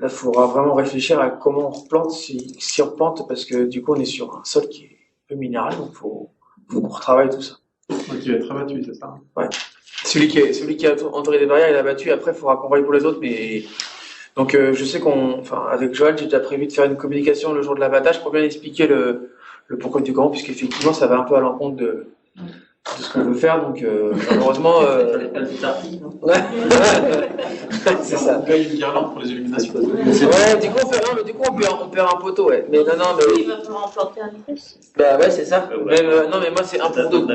il faudra vraiment réfléchir à comment on replante, si on replante, parce que du coup on est sur un sol qui est un peu minéral, donc faut qu'on retravaille tout ça. Qui va être abattu, c'est ça? Ouais. Celui qui a entouré des barrières, il a abattu, après il faudra qu'on vaille pour les autres, mais Donc je sais avec Joël, j'ai déjà prévu de faire une communication le jour de l'abattage pour bien expliquer le pourquoi du comment, puisqu'effectivement ça va un peu à l'encontre de ce qu'on veut faire. Donc malheureusement, c'est ça. On paye une guirlande pour les illuminations. Ouais, du coup on perd un poteau, ouais. Mais non, mais Il va falloir en planter un plus. bah ouais, c'est ça. Non, mais moi c'est un pour deux.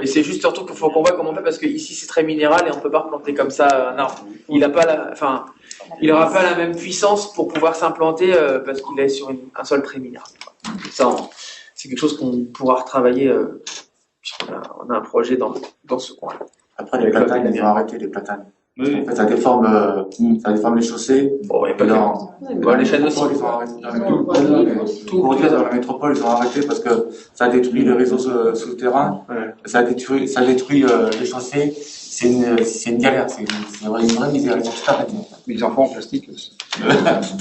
Et c'est juste surtout qu'il faut qu'on voit comment on fait parce que ici c'est très minéral et on peut pas replanter comme ça un arbre. Il aura pas la même puissance pour pouvoir s'implanter parce qu'il est sur un sol très minéral. Ça, c'est quelque chose qu'on pourra retravailler. On a un projet dans ce coin. Après, les platanes, il faut arrêter les platanes. Oui. En fait, ça déforme les chaussées. Bon, il n'y a pas de... les chênes aussi. Ils ont arrêté. Pour dire, dans la métropole, ils ont arrêté parce que ça détruit les réseaux souterrains. Ouais. Ça détruit les chaussées. C'est une galère. C'est une vraie misère. Ils ont tout arrêté. Ils en font en plastique aussi.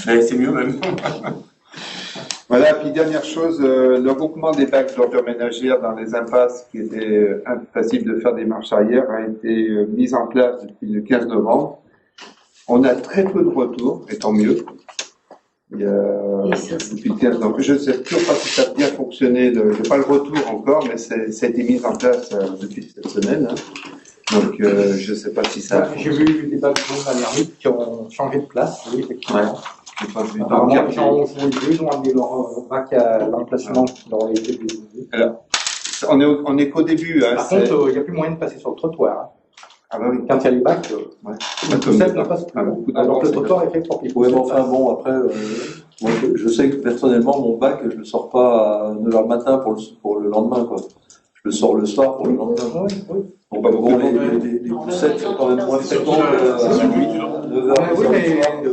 C'est mieux même. Voilà, puis dernière chose, le regroupement des bacs d'ordures ménagères dans les impasses qui étaient impossible de faire des marches arrière a été mis en place depuis le 15 novembre. On a très peu de retours, et tant mieux. Depuis le 15 novembre. Je ne sais toujours pas si ça a bien fonctionné, je n'ai pas le retour encore, mais ça a été mis en place depuis cette semaine. Hein. Donc je ne sais pas si ça a J'ai vu des bacs d'eau dernière nuit qui ont changé de place, oui, effectivement. Ouais. Apparemment, les gens ont joué le jeu, ils ont amené leur bac à l'emplacement qui leur a été désigné. Alors, on est qu'au début. Hein, par contre, il n'y a plus moyen de passer sur le trottoir. Hein. Ah bah oui. Quand il y a les bacs, tout ça ne passe plus. Alors le trottoir est fait pour qu'ils ouais, mais enfin bon, après, moi, je sais que personnellement, mon bac, je le sors pas à 9h le matin pour le lendemain, quoi. Je le sors le soir pour le lendemain. Oui. Donc, les poussettes sont quand même moins fréquentes à 9h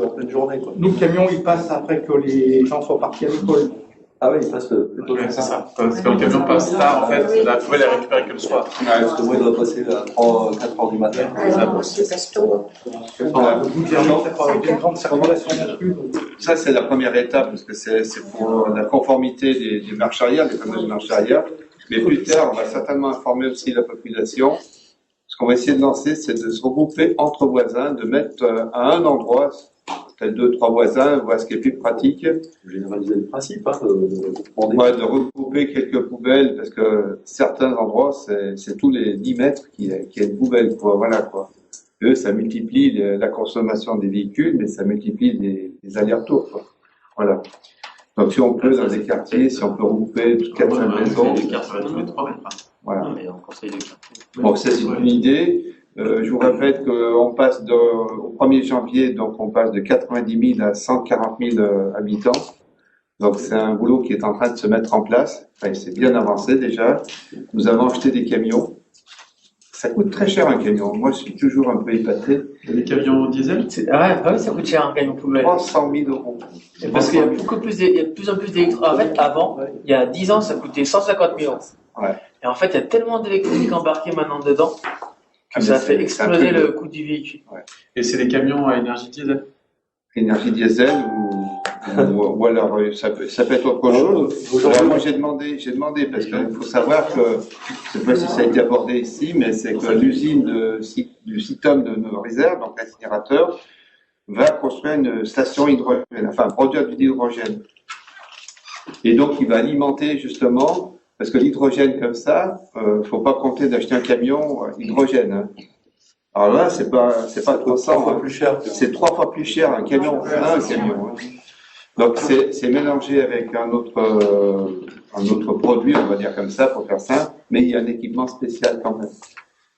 en pleine journée, quoi. Nous, le camion, il passe après que les gens soient partis à l'école. Ah oui, il passe plutôt comme ça. Parce que le camion passe tard, en fait, la poubelle est récupérée que le soir. Parce que moi, il doit passer à 4h du matin. Ça, c'est la première étape, parce que c'est pour la conformité des marches arrière, des fameuses marches arrière. Mais plus tard, on va certainement informer aussi la population. Ce qu'on va essayer de lancer, c'est de se regrouper entre voisins, de mettre à un endroit, peut-être 2-3 voisins, voir ce qui est plus pratique. Généraliser le principe, hein, de regrouper quelques poubelles, parce que certains endroits, c'est tous les 10 mètres qu'il y a une poubelle, quoi. Voilà, quoi. Eux, ça multiplie la consommation des véhicules, mais ça multiplie les allers-retours, quoi. Voilà. Donc, si on peut, dans des quartiers, si on peut regrouper 4-5 maisons. Voilà. Donc, c'est une idée. Je vous répète qu'on passe au 1er janvier, donc on passe de 90 000 à 140 000 habitants. Donc, c'est un boulot qui est en train de se mettre en place. Enfin, c'est bien avancé déjà. Nous avons acheté des camions. Ça coûte très cher un camion. Moi, je suis toujours un peu épaté. Les camions diesel? Ouais, ça coûte cher un camion poubelle. 300 000 euros. Parce qu'il y a de plus en plus d'électronique. En fait, avant, il y a 10 ans, ça coûtait 150 000 euros. Ouais. Et en fait, il y a tellement d'électronique embarquée maintenant dedans que ça fait exploser le coût du véhicule. Ouais. Et c'est des camions à énergie diesel? Énergie diesel ou alors ça peut être autre chose. Alors, moi j'ai demandé parce qu'il faut savoir que je ne sais pas si ça a été abordé ici, mais c'est que l'usine du Citom de nos réserves, donc l'incinérateur, va construire une station hydrogène, enfin produire de l'hydrogène. Et donc il va alimenter justement, parce que l'hydrogène comme ça, faut pas compter d'acheter un camion hydrogène. Hein. Alors là, c'est pas 300 fois plus cher. C'est 3 fois plus cher un camion, un camion. Hein. Donc c'est mélangé avec un autre produit, on va dire comme ça, pour faire ça, mais il y a un équipement spécial quand même.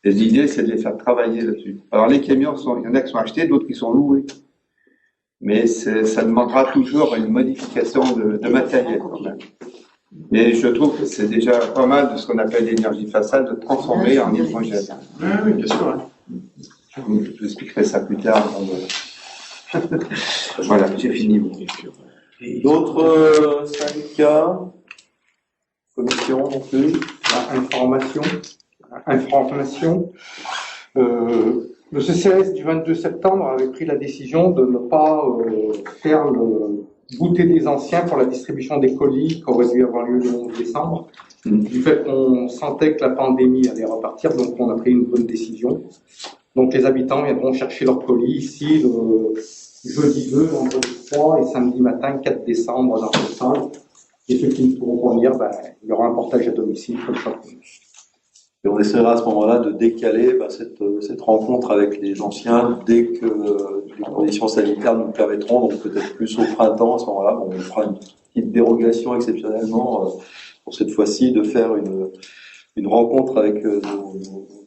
Et l'idée, c'est de les faire travailler là-dessus. Alors les camions, il y en a qui sont achetés, d'autres qui sont loués. Mais ça demandera toujours une modification de matériel quand même. Mais je trouve que c'est déjà pas mal de ce qu'on appelle l'énergie faciale de transformer en hydrogène. Oui, bien sûr. Ouais. Je vous expliquerai ça plus tard. Voilà, j'ai fini. D'autres syndicats, commission non plus. Information. Le CCAS du 22 septembre avait pris la décision de ne pas faire le goûter des anciens pour la distribution des colis qui aurait dû avoir lieu le 11 décembre. Du fait qu'on sentait que la pandémie allait repartir, donc on a pris une bonne décision. Donc les habitants viendront chercher leurs colis ici jeudi 2, vendredi 3 et samedi matin 4 décembre dans le centre. Et ceux qui ne pourront pas venir, il y aura un portage à domicile comme ça. Et on essaiera à ce moment-là de décaler cette rencontre avec les anciens dès que les conditions sanitaires nous le permettront, donc peut-être plus au printemps. À ce moment-là, on fera une petite dérogation exceptionnellement pour cette fois-ci de faire une rencontre avec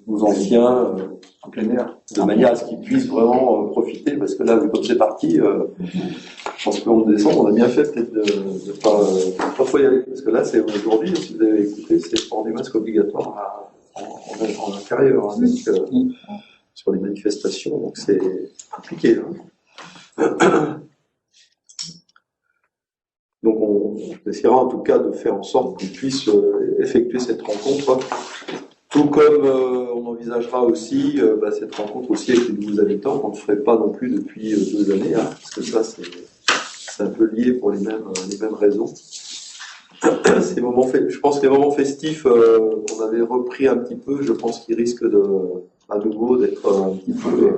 nos anciens En plein air. de manière à ce qu'ils puissent vraiment profiter, parce que là, comme c'est parti, je pense qu'en décembre, on a bien fait peut-être de pas trop y aller, parce que là, c'est aujourd'hui, si vous avez écouté, c'est port des masques obligatoire en intérieur, hein, donc, sur les manifestations, donc c'est compliqué. Hein. Donc on essaiera en tout cas de faire en sorte qu'on puisse effectuer cette rencontre, tout comme on envisagera aussi cette rencontre aussi avec les nouveaux habitants qu'on ne ferait pas non plus depuis 2 années, hein, parce que ça c'est un peu lié pour les mêmes raisons. Ces moments je pense que les moments festifs qu'on avait repris un petit peu, je pense qu'ils risquent à nouveau d'être un petit peu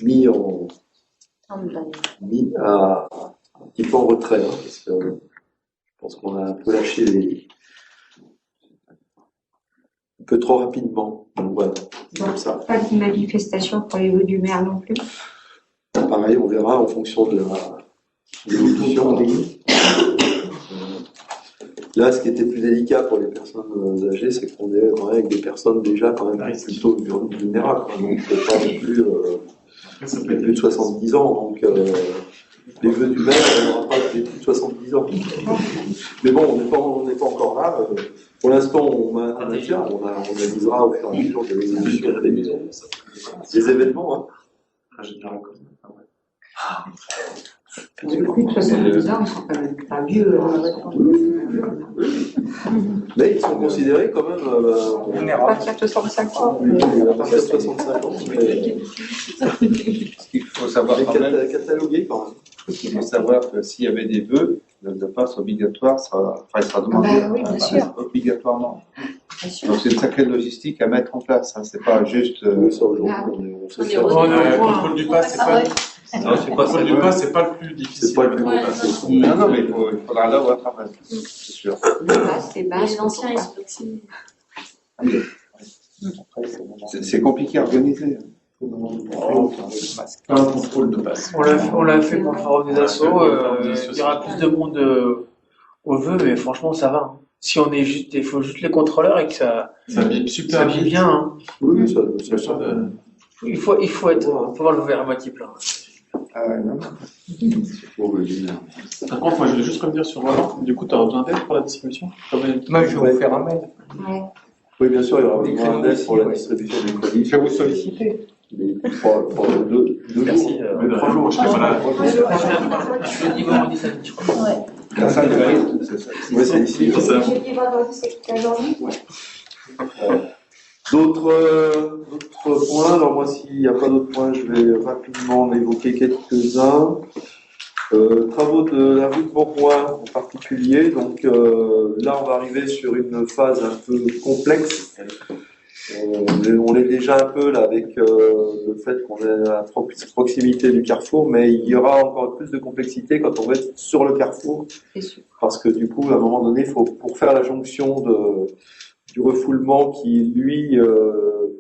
mis un petit peu en retrait, hein, parce que je pense qu'on a un peu lâché un peu trop rapidement. Donc voilà, c'est comme ça. Pas de manifestation pour les vœux du maire non plus. Pareil, on verra en fonction de l'évolution. Là, ce qui était plus délicat pour les personnes âgées, c'est qu'on est avec des personnes déjà quand même plutôt vulnérables. Donc c'est pas non plus plus de 70 ans. Donc les vœux du maire, on n'aura pas des plus de 70 ans. Mais bon, on n'est pas encore là. Pour l'instant, on maintient, on analysera au fur et à mesure de l'évolution des événements. Hein. Les plus de 70 ans, ils ne sont quand même pas vieux. Mais ils sont considérés quand même À partir de 65 ans. À partir de 65 ans. Ce qu'il faut savoir quand même, catalogué quand même. Il faut savoir que s'il y avait des vœux, de passe obligatoire, il sera demandé oui, bien sûr. obligatoirement. Bien sûr. Donc c'est une sacrée logistique à mettre en place. Hein. C'est pas juste. Ça aujourd'hui, on sait faire. Le contrôle du pass, c'est pas. Non, c'est pas ça. Le pass, c'est pas le plus difficile. C'est pas le plus compliqué. Non, mais il faudra là où à travailler, c'est sûr. Le pass, c'est bas. Les anciens, ils sont aussi. C'est compliqué à organiser. Un contrôle de passe. On l'a fait pour le forum des assos. Il y aura plus de monde au vœu, mais franchement, ça va. Hein. Si on est juste, il faut juste les contrôleurs et que ça bip super ça bip bien. Hein. Oui, ça Il faut voir le verre à moitié plein. Ah ouais, non. Par contre, moi, je voulais juste revenir sur Roland. Du coup, tu auras besoin d'aide pour la distribution? Moi, je vais vous faire un mail. Ouais. Oui, bien sûr, il y aura besoin d'aide pour la distribution des colis. Je vais vous solliciter. Pour 2 Merci. jours. 3 jours. Je sais pas là. Jeudi, vendredi, samedi, je crois. Ouais. La salle de bain, c'est ça. Oui, c'est ici. Jeudi, vendredi, c'est toute la journée. D'autres points. Alors moi, s'il n'y a pas d'autres points, je vais rapidement en évoquer quelques-uns. Travaux de la rue de Bourgoin en particulier. Donc là, on va arriver sur une phase un peu complexe. On l'est déjà un peu là avec le fait qu'on est à proximité du carrefour, mais il y aura encore plus de complexité quand on va être sur le carrefour, parce que du coup, à un moment donné, pour faire la jonction du refoulement qui, lui,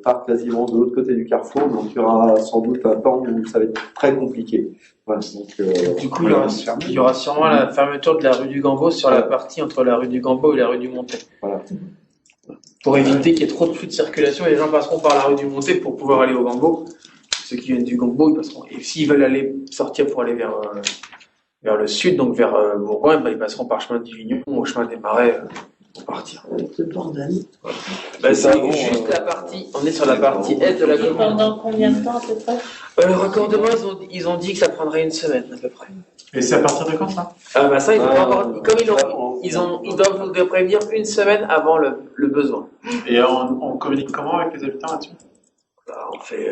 part quasiment de l'autre côté du carrefour, donc il y aura sans doute un temps où ça va être très compliqué. Voilà, donc, du coup, il y aura sûrement la fermeture de la rue du Gambo sur la partie entre la rue du Gambo et la rue du Montet. Voilà. Pour éviter qu'il y ait trop de flux de circulation, les gens passeront par la rue du Montet pour pouvoir aller au Gambo. Ceux qui viennent du Gambo, ils passeront. Et s'ils veulent aller sortir pour aller vers le sud, donc vers Bourgoin, ils passeront par chemin de Divignon ou au chemin des Marais pour partir. Le bordel. C'est juste la partie. On est sur la partie est de la commune. Pendant combien de temps à peu près? Le raccordement, ils ont dit que ça prendrait une semaine à peu près. Et c'est à partir de quand ça? Ça, il faut pas avoir. Comme ils doivent vous prévenir une semaine avant le besoin. Et on communique comment avec les habitants là-dessus? On fait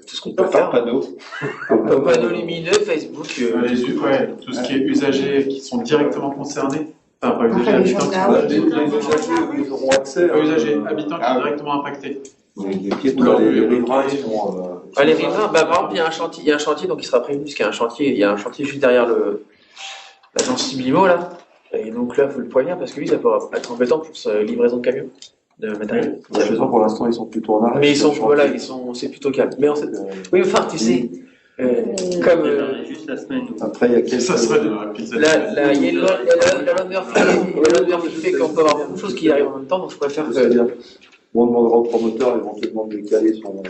tout ce qu'on peut faire. Panneau. Panneaux lumineux, Facebook. Tout ce qui est usagers qui sont directement concernés. Enfin, pas usagers, les habitants qui gendarmes. sont ils auront accès. pas usagers, habitants qui sont directement impactés. Les riverains, ils sont Les riverains, par exemple, il y a un chantier, donc il sera prévenu, parce qu'il y a un chantier juste derrière l'agence Sublimo, là. Et donc là, il faut le prévenir, parce que lui, ça peut être embêtant pour sa livraison de camions, de matériel. De toute façon, pour l'instant, ils sont plutôt en arrêt. Mais c'est plutôt calme. Mais oui, enfin, tu sais, comme, juste la semaine. Après, il y a quelques... Ça serait de la pizza. il y a la longueur qui fait qu'on peut avoir beaucoup de choses qui arrivent en même temps, donc je préfère que... On demandera au promoteur éventuellement de décaler son...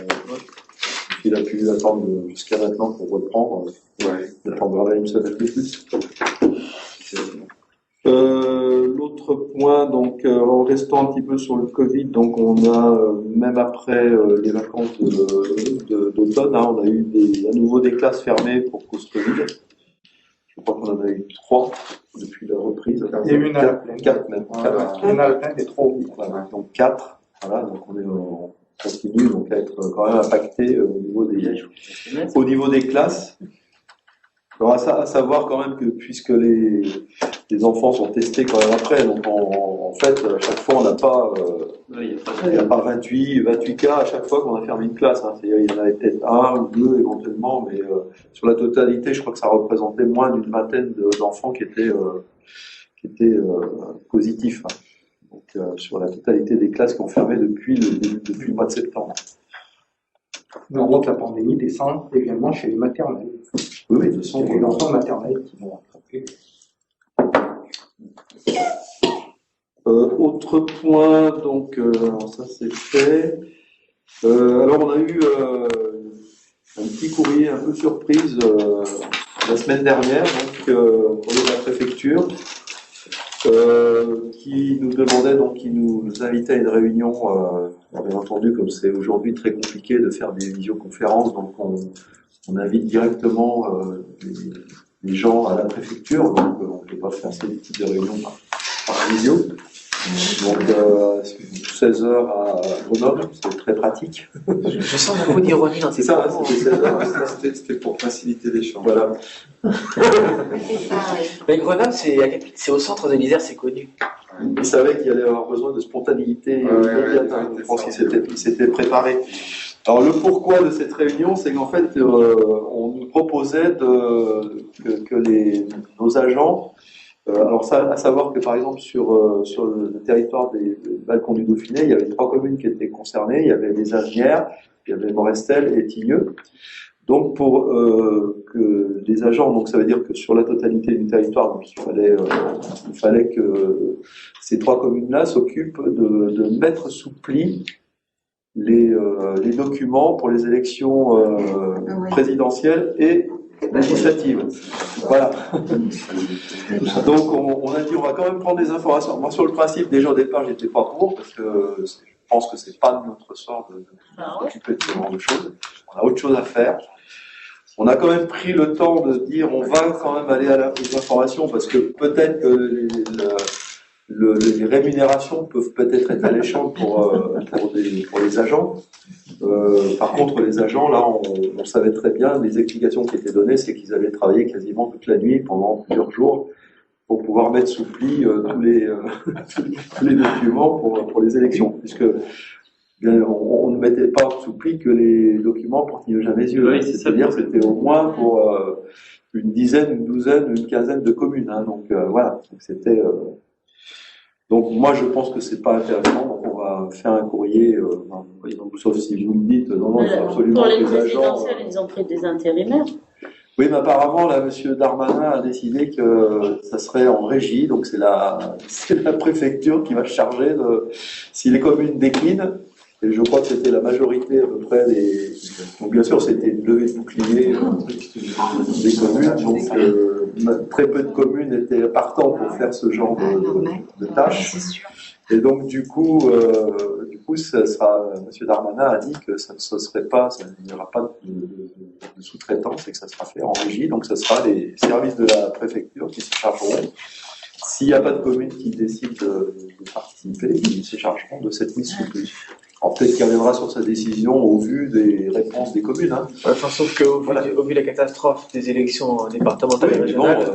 Il a pu attendre jusqu'à maintenant pour reprendre. Il attendra là une semaine de plus. L'autre point, donc, en restant un petit peu sur le Covid, donc on a, même après les vacances d'automne, on a eu à nouveau des classes fermées pour cause Covid. Je crois qu'on en a eu 3 depuis la reprise. Il y a eu une à la plaine. 4 même. Une à la plaine et 3 donc 4. Voilà, donc on continue donc à être quand même impacté au niveau des classes. Alors à savoir quand même que puisque les enfants sont testés quand même après, donc en fait à chaque fois on n'a pas il n'y a pas 28 cas à chaque fois qu'on a fermé une classe. Il y en avait peut-être 1 ou 2 éventuellement, mais sur la totalité je crois que ça représentait moins d'une vingtaine d'enfants qui étaient positifs. Donc, sur la totalité des classes qui ont fermé depuis le mois de septembre. Donc la pandémie descend également chez les maternelles. Oui, ce sont les enfants maternels qui vont attraper. Autre point, donc ça c'est fait. Alors on a eu un petit courrier un peu surprise la semaine dernière, donc au niveau de la préfecture. Qui nous demandait, donc qui nous invitait à une réunion. Bien entendu, comme c'est aujourd'hui très compliqué de faire des visioconférences, donc on invite directement les gens à la préfecture, donc on ne peut pas faire ces types de réunions par visio. Donc 16h à Grenoble, c'est très pratique. Je sens beaucoup d'ironie dans ces ça, c'était pour faciliter l'échange. Voilà. Mais Grenoble, c'est au centre de l'Isère, c'est connu. Il savait qu'il allait avoir besoin de spontanéité immédiate. Je pense qu'il s'était préparé. Alors le pourquoi de cette réunion, c'est qu'en fait, on nous proposait que nos agents, alors ça, à savoir que par exemple sur le territoire des Balcons du Dauphiné, il y avait 3 communes qui étaient concernées. Il y avait les Asnières, il y avait Morestel et Tilleux. Donc pour que les agents, donc ça veut dire que sur la totalité du territoire, donc il fallait que ces 3 communes-là s'occupent de mettre sous pli les documents pour les élections présidentielles et législatives. Voilà. Donc on a dit on va quand même prendre des informations. Moi sur le principe déjà au départ j'étais pas pour parce que je pense que c'est pas de notre sort de s'occuper de ce genre de choses. On a autre chose à faire. On a quand même pris le temps de dire on va quand même aller aux informations parce que peut-être que les rémunérations peuvent peut-être être alléchantes pour les agents. Par contre, les agents, là, on savait très bien, les explications qui étaient données, c'est qu'ils avaient travaillé quasiment toute la nuit pendant plusieurs jours pour pouvoir mettre sous pli tous les documents pour les élections, puisque bien, on ne mettait pas sous pli que les documents pour qu'il n'y ait jamais yeux. Oui, c'est-à-dire que c'était au moins pour une dizaine, une douzaine, une quinzaine de communes. Donc voilà, donc c'était... Donc moi je pense que c'est pas intéressant, donc on va faire un courrier, sauf si vous me dites non, il faut absolument pour les que les agents. présidentielles, ils ont pris des intérimaires. Oui, mais apparemment là, M. Darmanin a décidé que ça serait en régie, donc c'est la préfecture qui va se charger si les communes déclinent. Et je crois que c'était la majorité à peu près donc bien sûr c'était une levée de bouclier des communes, donc très peu de communes étaient partants pour faire ce genre de tâches. Et donc du coup ça sera, M. Darmanin a dit que ça ne serait pas, il n'y aura pas de sous-traitance et que ça sera fait en régie, donc ça sera les services de la préfecture qui se chargeront. S'il n'y a pas de communes qui décident de participer, ils se chargeront de cette mise sous pli. Alors peut-être qu'il reviendra sur sa décision au vu des réponses des communes. Enfin, sauf qu'au vu de la catastrophe des élections départementales et régionales...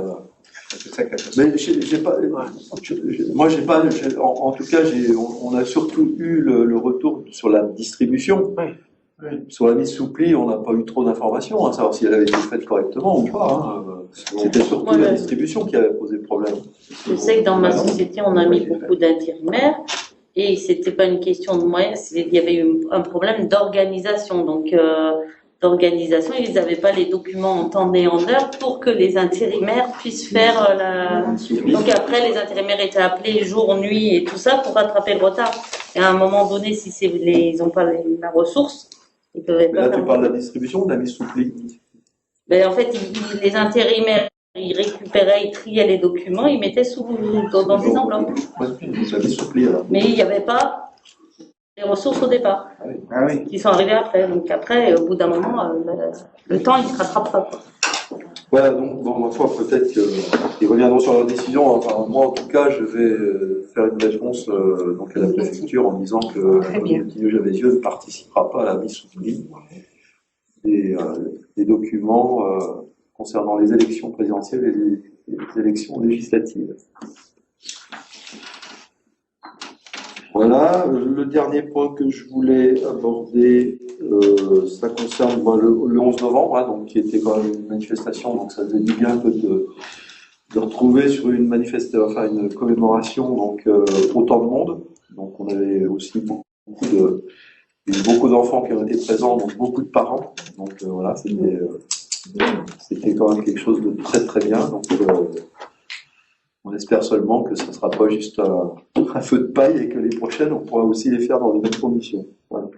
Mais moi j'ai pas, en tout cas on a surtout eu le retour sur la distribution. Oui. Sur la mise sous pli, on n'a pas eu trop d'informations, savoir si elle avait été faite correctement ou pas. C'était surtout la distribution qui avait posé problème. Je sais que dans ma société, on a mis beaucoup d'intérimaires et c'était pas une question de moyens, il y avait eu un problème d'organisation. Donc, d'organisation, ils n'avaient pas les documents en temps et en heure pour que les intérimaires puissent faire Donc après, les intérimaires étaient appelés jour, nuit et tout ça pour rattraper le retard. Et à un moment donné, si ils n'ont pas la ressource, ils ne peuvent pas. Là, tu parles de la distribution ou de la mise sous pli? En fait, les intérimaires, ils récupéraient, ils triaient les documents, ils mettaient dans des enveloppes. Mais il n'y avait pas les ressources au départ, qui sont arrivées après. Donc après, au bout d'un moment, le temps, il se rattrape pas. Voilà, donc ma foi, peut-être qu'ils reviendront sur leur décision. Enfin, moi, en tout cas, je vais faire une réponse donc à la préfecture en disant que le petit Javézieux ne participera pas à la mise sous pli des documents concernant les élections présidentielles et les élections législatives. Voilà, le dernier point que je voulais aborder, ça concerne le 11 novembre, donc qui était quand même une manifestation, donc ça faisait du bien que de retrouver sur une une commémoration, donc autant de monde. Donc on avait aussi beaucoup d'enfants qui ont été présents, donc beaucoup de parents. Donc voilà, c'était quand même quelque chose de très très bien. Donc on espère seulement que ce ne sera pas juste un feu de paille et que les prochaines, on pourra aussi les faire dans les mêmes conditions. Voilà.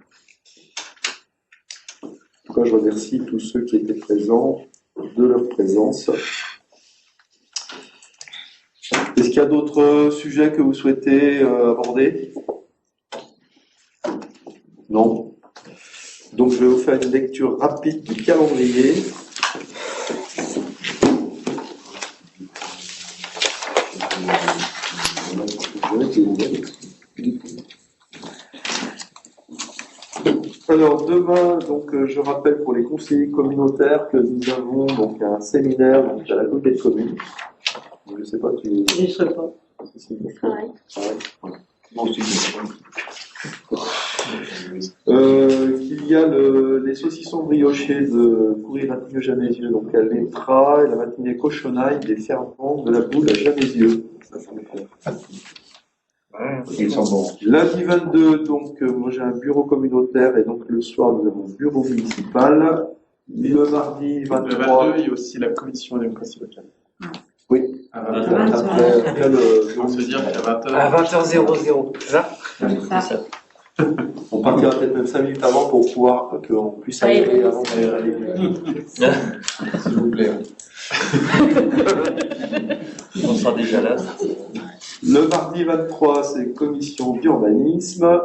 En tout cas, je remercie tous ceux qui étaient présents de leur présence. Est-ce qu'il y a d'autres sujets que vous souhaitez aborder? Non. Donc, je vais vous faire une lecture rapide du calendrier. Alors demain, donc je rappelle pour les conseillers communautaires que nous avons donc un séminaire donc, à la communauté de communes. Je ne sais pas qui. Je ne sais pas. Qu'il y a les saucissons briochés de Courir à Jamézieux, donc à l'Etra, et la matinée cochonaille des fervents de la boule à Jamézieux. Ils sont bons. Lundi 22, donc moi j'ai un bureau communautaire et donc le soir nous avons un bureau municipal. Le mardi 23. Le 22, il y a aussi la commission démocratie locale. Oui. Après on se dire qu'à 20h. À 20h00, c'est ça? Ça. On partira peut-être même 5 minutes avant pour pouvoir qu'on puisse aller avant d'aller. S'il vous plaît. On sera déjà là. Le mardi 23, c'est commission d'urbanisme.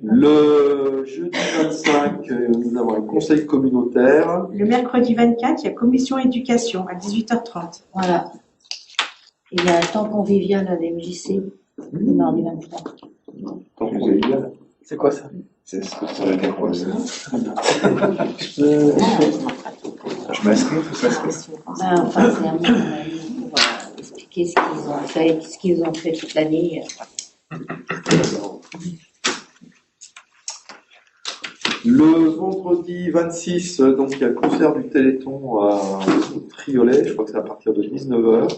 Le jeudi 25, nous avons un conseil communautaire. Le mercredi 24, il y a commission éducation à 18h30. Voilà. Il y a un temps convivial à l'MJC, le mardi 23. Temps convivial. C'est quoi ça? C'est ce que ça veut dire quoi ça? Je m'inscris, faut s'inscrire. Enfin, c'est un moment pour expliquer ce qu'ils ont fait, ce qu'ils ont fait toute l'année. Le vendredi 26, donc il y a le concert du Téléthon au Triolet, je crois que c'est à partir de 19h.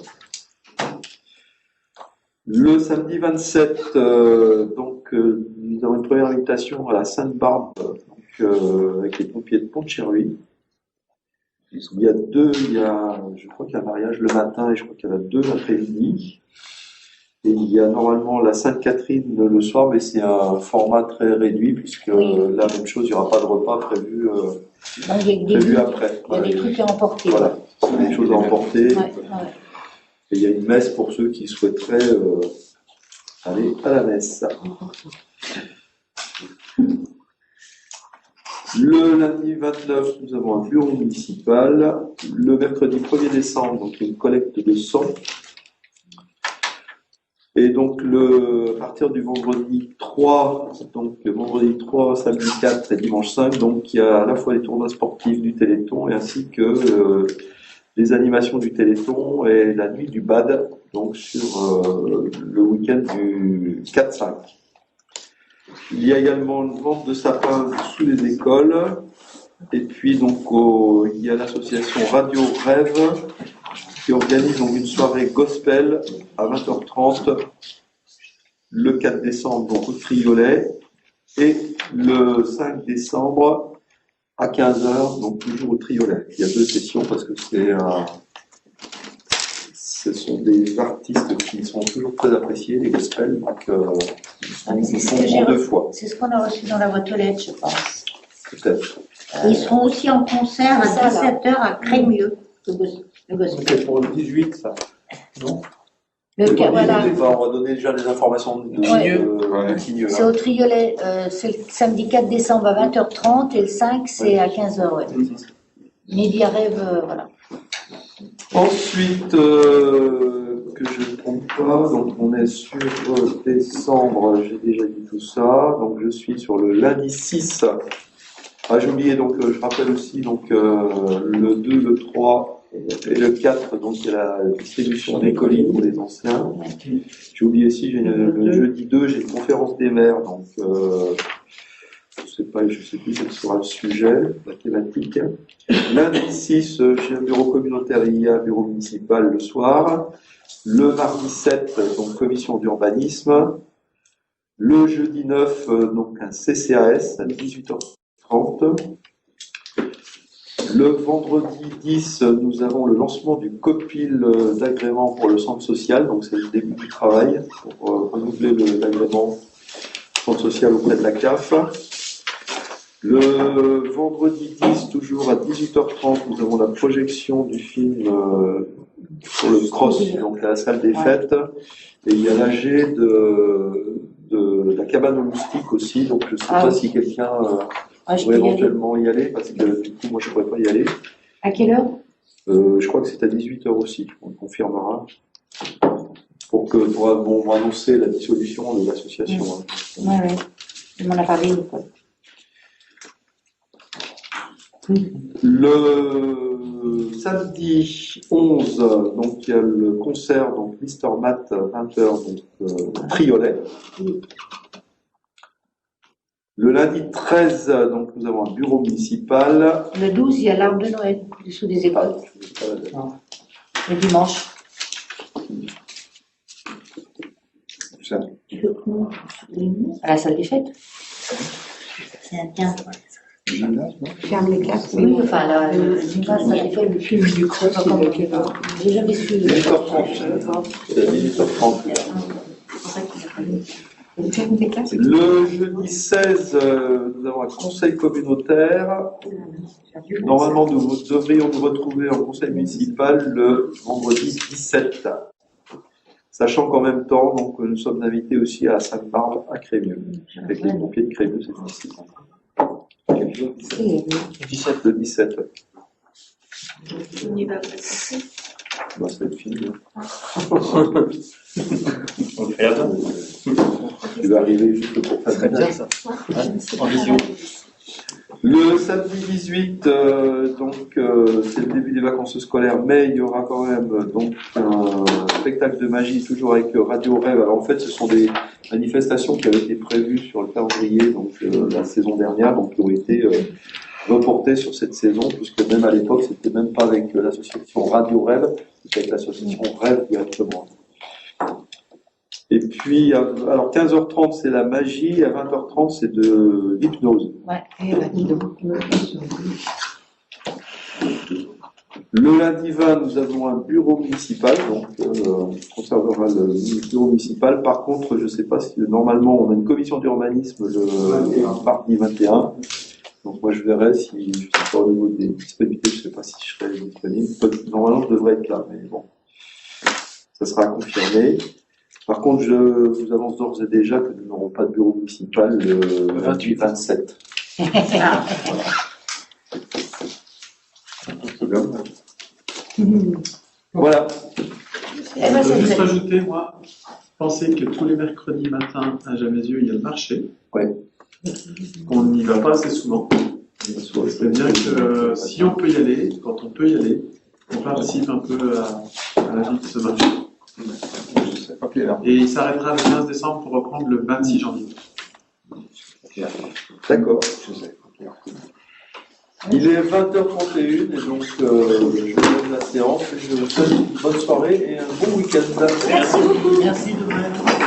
Le samedi 27, nous avons une première invitation à la Sainte-Barbe, avec les pompiers de Pont-de-Cherruy. Je crois qu'il y a un mariage le matin et je crois qu'il y en a 2 l'après-midi. Et il y a normalement la Sainte-Catherine le soir, mais c'est un format très réduit puisque la même chose, il n'y aura pas de repas prévu, après. Il y a des trucs à emporter. Voilà, c'est des choses à emporter. Ouais. Et il y a une messe pour ceux qui souhaiteraient aller à la messe. Le lundi 29, nous avons un bureau municipal. Le mercredi 1er décembre, donc une collecte de sang. Et donc, à partir du vendredi 3, samedi 4 et dimanche 5, donc il y a à la fois les tournois sportifs du Téléthon et ainsi que les animations du Téléthon et la nuit du BAD, donc sur le week-end du 4-5. Il y a également une vente de sapins sous les écoles. Et puis donc il y a l'association Radio Rêve qui organise donc une soirée gospel à 20h30 le 4 décembre donc au Triolet et le 5 décembre à 15h donc toujours au Triolet. Il y a 2 sessions parce que ce sont des artistes qui sont toujours très appréciés, les gospels, donc ils sont en 2 fois. C'est ce qu'on a reçu dans la boîte aux lettres, je pense. Peut-être. Ils seront aussi en concert à 17h à Crémieux, le gospel. C'est pour le 18, ça. Non. Voilà. On va donner déjà des informations de Signeux. C'est au Triolet, c'est le samedi 4 décembre à 20h30 et le 5 c'est à 15h. Ouais. Média Rêve, voilà. Ensuite, que je ne trompe pas, donc on est sur décembre, j'ai déjà dit tout ça, donc je suis sur le lundi 6. Ah, j'ai oublié, donc je rappelle aussi donc le 2, le 3 et le 4, donc il y a la distribution des colis pour les anciens. J'ai oublié aussi, le jeudi 2, j'ai une conférence des maires, donc je sais plus quel sera le sujet, la thématique. Lundi 6, j'ai un bureau communautaire, il y a un bureau municipal le soir. Le mardi 7, donc commission d'urbanisme. Le jeudi 9, donc un CCAS à 18h30. Le vendredi 10, nous avons le lancement du copil d'agrément pour le centre social, donc c'est le début du travail pour renouveler l'agrément centre social auprès de la CAF. Le vendredi 10, toujours à 18h30, nous avons la projection du film sur le cross, donc à la salle des fêtes. Et il y a l'AG de la cabane aux moustiques aussi, donc je ne sais pas si quelqu'un pourrait éventuellement y aller, parce que du coup, moi je ne pourrais pas y aller. À quelle heure Je crois que c'est à 18h aussi, on confirmera. Pour annoncer la dissolution de l'association. Oui, oui. Il m'en a parlé, quoi. Le samedi 11, donc il y a le concert, donc Mister Matt, 20h, donc Triolet. Le lundi 13, donc nous avons un bureau municipal. Le 12, il y a l'arbre de Noël, dessous des écoles. Le dimanche. À la salle des fêtes. C'est un bien. Ferme les classes. Oui, enfin, la salle des fêtes, le film du cross, j'ai jamais su. 18h30. C'est à 18h30. Le jeudi 16, nous avons un conseil communautaire. Normalement, nous devrions nous retrouver en conseil municipal le vendredi 17. Sachant qu'en même temps, donc, nous sommes invités aussi à Sainte-Barbe à Crémieux, avec les pompiers de Crémieux cette fois-ci. Le 17. On y va passer. Bah, ça va être fini. On le fait là-bas. Tu vas arriver juste pour faire très bien ça. En vision. Le samedi 18, c'est le début des vacances scolaires, mais il y aura quand même donc un spectacle de magie toujours avec Radio Rêve. Alors en fait, ce sont des manifestations qui avaient été prévues sur le calendrier donc la saison dernière, donc qui ont été reportées sur cette saison, puisque même à l'époque, c'était même pas avec l'association Radio Rêve, c'était avec l'association Rêve directement. Et puis, alors 15h30 c'est la magie, à 20h30 c'est de l'hypnose. Ouais, Le lundi 20, nous avons un bureau municipal, donc on conservera le bureau municipal. Par contre, je ne sais pas si normalement on a une commission d'urbanisme le mardi 21. Donc moi je verrai si, je ne sais pas au niveau des disponibilités, je ne sais pas si je serai disponible. Normalement je devrais être là, mais bon, ça sera confirmé. Par contre, je vous annonce d'ores et déjà que nous n'aurons pas de bureau municipal le 28-27. Voilà. Je veux juste rajouter, moi, penser que tous les mercredis matins, à Jamesieux, il y a le marché. Ouais. On n'y va pas assez souvent. C'est bien que si on peut y aller, quand on peut y aller, on participe un peu à la vie de ce marché. Et il s'arrêtera le 15 décembre pour reprendre le 26 janvier. D'accord. Il est 20h31 et donc je donne la séance. Je vous souhaite une bonne soirée et un bon week-end. Merci beaucoup. Merci de même.